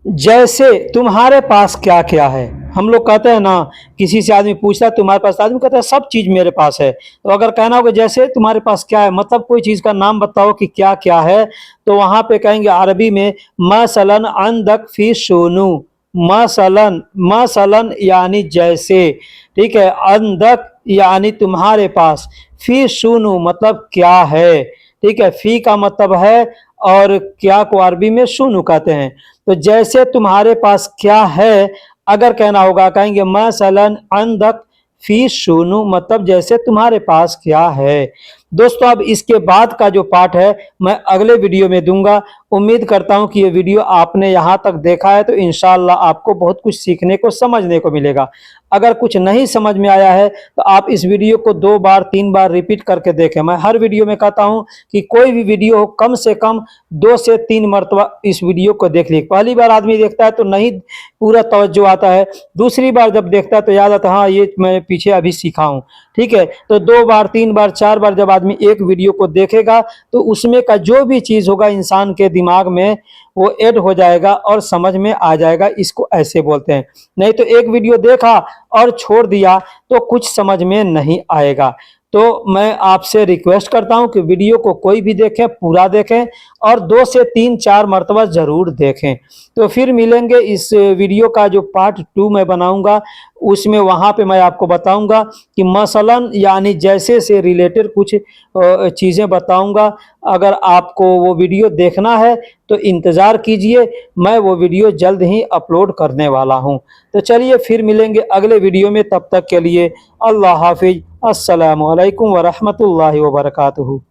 जैसे तुम्हारे पास क्या क्या है, हम लोग कहते हैं ना, किसी से आदमी पूछता है तुम्हारे पास, आदमी कहता है सब चीज मेरे पास है। तो अगर कहना होगा जैसे तुम्हारे पास क्या है, मतलब कोई चीज का नाम बताओ कि क्या क्या है, तो वहां पे कहेंगे अरबी में मसलन अंदक फी सोनू। मसलन, मसलन यानी जैसे, ठीक है। अंदक यानी तुम्हारे पास, फी सुनू मतलब क्या है, ठीक है। फी का मतलब है और क्या को अरबी में सुनू कहते हैं। तो जैसे तुम्हारे पास क्या है, अगर कहना होगा कहेंगे मसलन अंदक फी सुनू, मतलब जैसे तुम्हारे पास क्या है। दोस्तों अब इसके बाद का जो पार्ट है मैं अगले वीडियो में दूंगा। उम्मीद करता हूं कि ये वीडियो आपने यहाँ तक देखा है तो इंशाल्लाह आपको बहुत कुछ सीखने को, समझने को मिलेगा। अगर कुछ नहीं समझ में आया है तो आप इस वीडियो को 2 बार 3 बार रिपीट करके देखें। मैं हर वीडियो में कहता हूं कि कोई भी वीडियो हो कम से कम 2 से 3 मरतबा इस वीडियो को देख लीजिए। पहली बार आदमी देखता है तो नहीं पूरा तवज्जो आता है, दूसरी बार जब देखता है तो याद आता है हाँ ये मैं पीछे अभी सीखा हूँ, ठीक है। तो 2 बार 3 बार 4 बार जब आदमी एक वीडियो को देखेगा तो उसमें का जो भी चीज होगा इंसान के दिमाग में वो ऐड हो जाएगा और समझ में आ जाएगा। इसको ऐसे बोलते हैं। नहीं तो एक वीडियो देखा और छोड़ दिया तो कुछ समझ में नहीं आएगा। तो मैं आपसे रिक्वेस्ट करता हूं कि वीडियो को कोई भी देखें, पूरा देखें और 2 से 3-4 मरतबा ज़रूर देखें। तो फिर मिलेंगे इस वीडियो का जो पार्ट 2 मैं बनाऊंगा, उसमें वहाँ पे मैं आपको बताऊंगा कि मसलन यानी जैसे से रिलेटेड कुछ चीज़ें बताऊंगा। अगर आपको वो वीडियो देखना है तो इंतज़ार कीजिए, मैं वो वीडियो जल्द ही अपलोड करने वाला हूँ। तो चलिए फिर मिलेंगे अगले वीडियो में, तब तक के लिए अल्लाह हाफिज़। अस्सलामु अलैकुम व रहमतुल्लाहि व बरकातुहू।